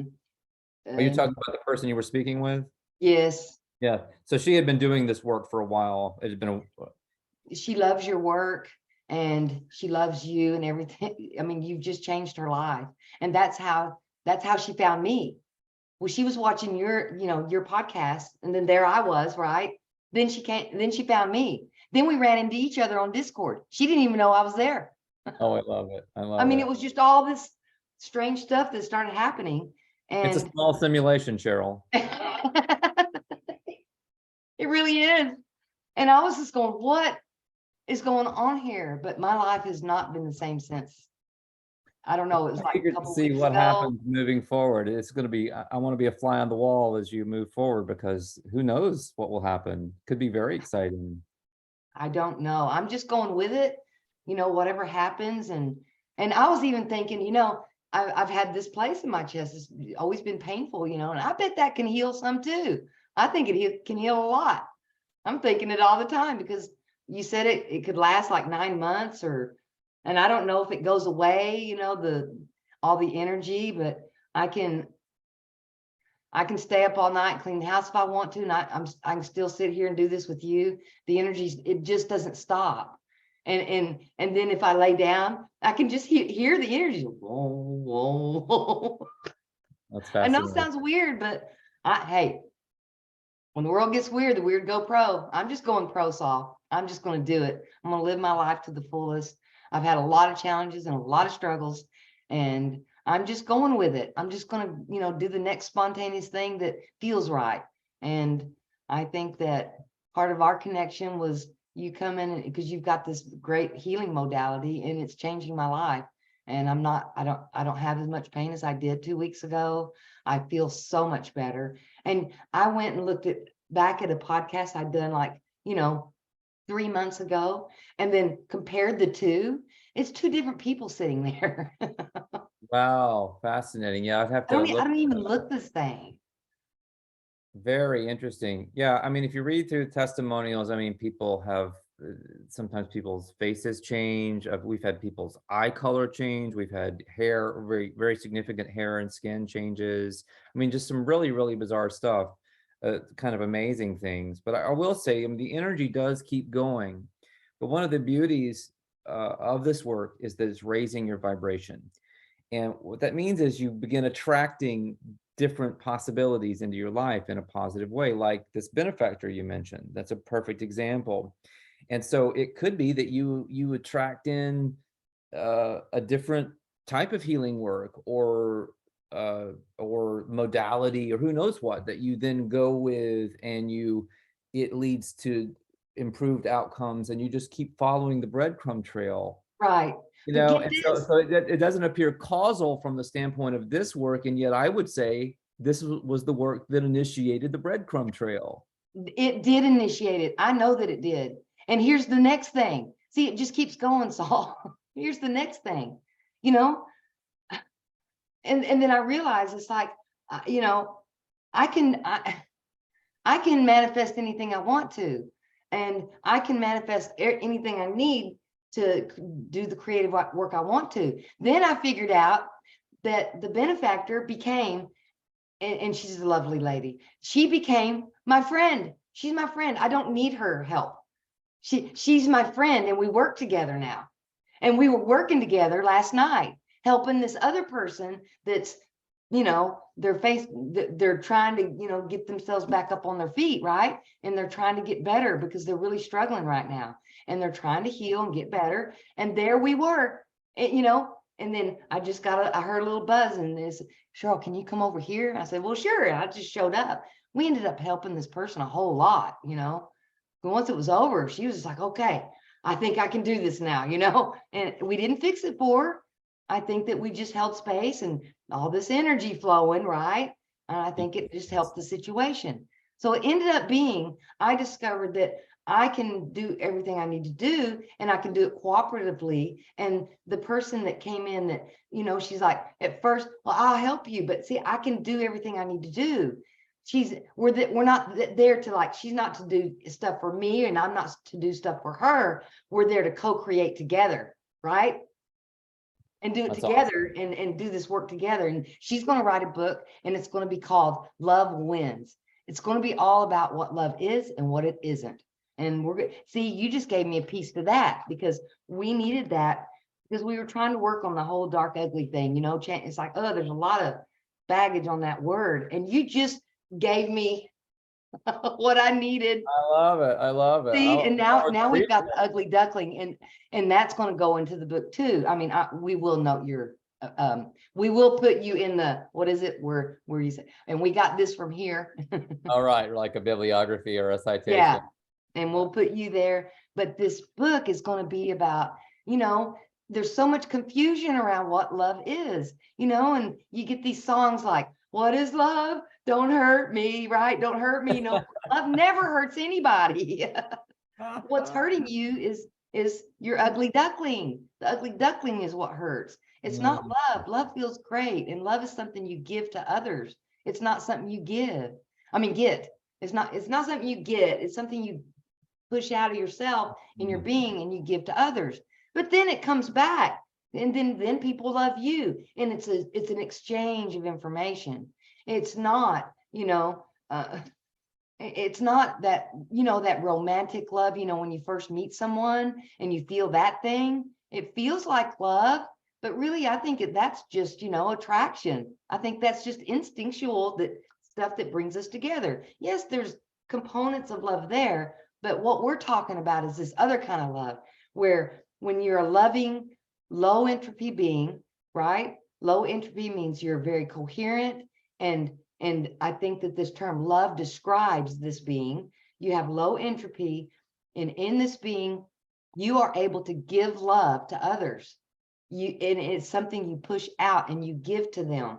you talking about the person you were speaking with? yes, Yeah. So she had been doing this work for a while. It had been she loves your work, and she loves you and everything. I mean, you've just changed her life, and that's how she found me. Well, she was watching your podcast, and then there I was, right? Then she found me. Then we ran into each other on Discord. She didn't even know I was there. oh, I love it. I I love mean, it. it was just all this strange stuff that started happening. It's a And small simulation, Cheryl. it really is. And I was just going, what is going on here? But my life has not been the same since. I don't know. It was I'm like a eager to couple of see weeks what ago. happens moving forward. It's going to be, I want to be a fly on the wall as you move forward because who knows what will happen. Could be very exciting. I don't know. I'm just going with it, whatever happens. And I was even thinking, I've had this place in my chest. It's always been painful, and I bet that can heal some too. I think it can heal a lot. I'm thinking it all the time because you said it could last like 9 months, and I don't know if it goes away, all the energy, but I can stay up all night and clean the house if I want to, and I can still sit here and do this with you. The energy, it just doesn't stop. And then if I lay down, I can just hear the energy. Whoa, whoa. That's I know it fascinating. sounds weird, but hey, when the world gets weird, the weird go pro. I'm just going pro, Sol. I'm just going to do it. I'm going to live my life to the fullest. I've had a lot of challenges and a lot of struggles, and I'm just going with it. I'm just going to, do the next spontaneous thing that feels right. And I think that part of our connection was you come in because you've got this great healing modality, and it's changing my life. And I don't have as much pain as I did 2 weeks ago. I feel so much better. And I went and looked back at a podcast I'd done like, 3 months ago, and then compared the two. It's two different people sitting there. Wow, fascinating. Yeah, I'd have to I look. don't even look the same. Very interesting. Yeah, I mean, if you read through testimonials, I mean, people have sometimes people's faces change. We've had people's eye color change. We've had hair, very, very significant hair and skin changes. I mean, just some really, really bizarre stuff, kind of amazing things. But I will say, I mean, the energy does keep going. But one of the beauties of this work is that it's raising your vibration. And what that means is you begin attracting different possibilities into your life in a positive way, like this benefactor you mentioned. That's a perfect example. And so it could be that you attract in a different type of healing work or modality or who knows what that you then go with, and it leads to improved outcomes, and you just keep following the breadcrumb trail. Right. But get And this. so it doesn't appear causal from the standpoint of this work, and yet I would say this was the work that initiated the breadcrumb trail. It did initiate it. I know that it did. And here's the next thing. See, it just keeps going, Saul. Here's the next thing, you know, and then I realized it's like, you know, I can manifest anything I want to, and I can manifest anything I need to do the creative work I want to. Then I figured out that the benefactor became, and she's a lovely lady, she became my friend. She's my friend. I don't need her help. She's my friend, and we work together now. And we were working together last night, helping this other person that's, you know, they're trying to, you know, get themselves back up on their feet, right? And they're trying to get better because they're really struggling right now. And they're trying to heal and get better. And there we were, you know, and then I heard a little buzz, and this, Cheryl, can you come over here? I said, well, sure. I just showed up. We ended up helping this person a whole lot, you know. But once it was over, she was just like, okay, I think I can do this now, you know. And we didn't fix it for her. I think that we just held space and all this energy flowing, right? And I think it just helped the situation. So it ended up being, I discovered that I can do everything I need to do, and I can do it cooperatively. And the person that came in that, you know, she's like, at first, well, I'll help you, but see, I can do everything I need to do. We're not there to, like, she's not to do stuff for me, and I'm not to do stuff for her. We're there to co-create together, right? And do it That's together, awesome. and do this work together. And she's going to write a book, and it's going to be called Love Wins. It's going to be all about what love is and what it isn't. And we're good. See, you just gave me a piece to that, because we needed that, because we were trying to work on the whole dark, ugly thing, you know. It's like, oh, there's a lot of baggage on that word. And you just gave me what I needed. I love it. I love it. See, and now we've got the ugly duckling, and that's going to go into the book too. I mean, we will note your, we will put you in the, what is it, where you say, and we got this from here. All right, like a bibliography or a citation. Yeah, and we'll put you there. But this book is going to be about, you know, there's so much confusion around what love is, you know, and you get these songs like, what is love? Don't hurt me, right? Don't hurt me. No, love never hurts anybody. What's hurting you is your ugly duckling. The ugly duckling is what hurts. It's not love. Love feels great. And love is something you give to others. It's not something you get. It's not something you get. It's something you push out of yourself in your being, and you give to others. But then it comes back, and then people love you. And it's an exchange of information. It's not, you know, it's not that, you know, that romantic love, you know, when you first meet someone and you feel that thing, it feels like love, but really, I think that's just, you know, attraction. I think that's just instinctual, that stuff that brings us together. Yes, there's components of love there, but what we're talking about is this other kind of love, where when you're a loving, low entropy being, right? Low entropy means you're very coherent. And I think that this term love describes this being. You have low entropy, and in this being, you are able to give love to others. And it's something you push out and you give to them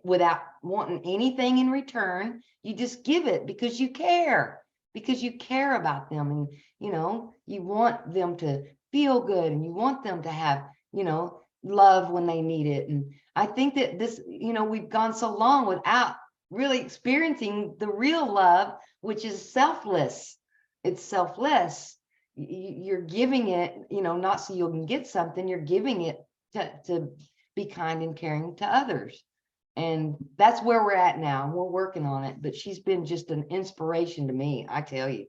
without wanting anything in return. You just give it because you care about them, and, you know, you want them to feel good, and you want them to have, you know, love when they need it. And I think that this, you know, we've gone so long without really experiencing the real love, which is selfless. It's selfless. You're giving it, you know, not so you can get something. You're giving it to be kind and caring to others. And that's where we're at now. We're working on it, but she's been just an inspiration to me, I tell you.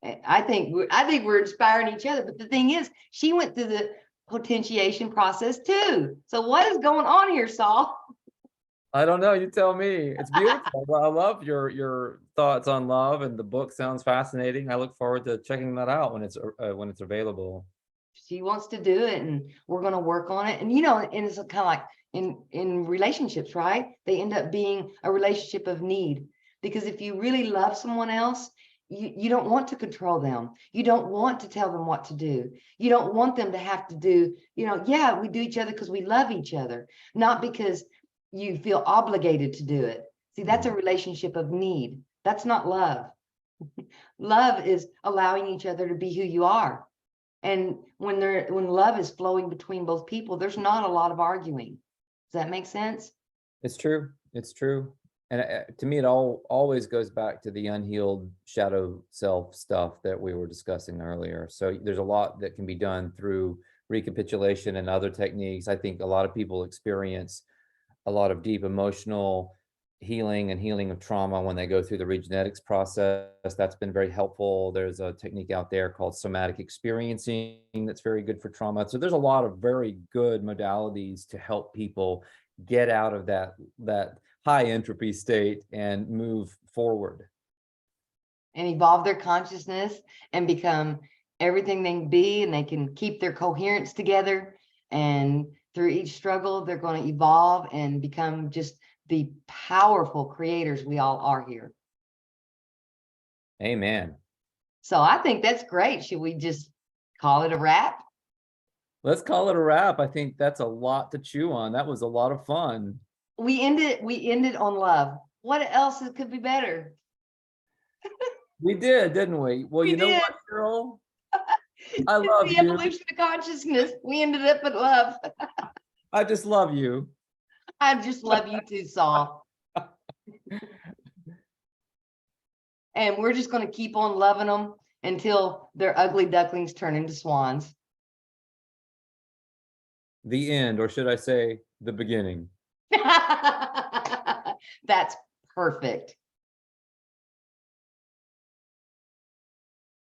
I think we're inspiring each other. But the thing is, she went through the potentiation process too. So what is going on here, Saul? I don't know. You tell me. It's beautiful. I love your thoughts on love, and the book sounds fascinating. I look forward to checking that out when it's available. She wants to do it, and we're going to work on it. And, you know, and it's kind of like in relationships, right? They end up being a relationship of need, because if you really love someone else, you don't want to control them. You don't want to tell them what to do. You don't want them to have to do, you know, yeah, we do each other because we love each other, not because you feel obligated to do it. See, that's a relationship of need. That's not love. Love is allowing each other to be who you are. And when love is flowing between both people, there's not a lot of arguing. Does that make sense? It's true. It's true. And to me, it always goes back to the unhealed shadow self stuff that we were discussing earlier. So there's a lot that can be done through recapitulation and other techniques. I think a lot of people experience a lot of deep emotional healing and healing of trauma when they go through the regenetics process. That's been very helpful. There's a technique out there called somatic experiencing that's very good for trauma. So there's a lot of very good modalities to help people get out of that high entropy state and move forward. And evolve their consciousness and become everything they can be, and they can keep their coherence together. And through each struggle, they're going to evolve and become just the powerful creators we all are here. Amen. So I think that's great. Should we just call it a wrap? Let's call it a wrap. I think that's a lot to chew on. That was a lot of fun. We ended on love. What else could be better? We did, didn't we? Well, We you know did. what, Cheryl? I It's love the you. evolution of consciousness. We ended up with love. I just love you. I just love you too, Saul. And we're just going to keep on loving them until their ugly ducklings turn into swans. The end, or should I say the beginning? That's perfect.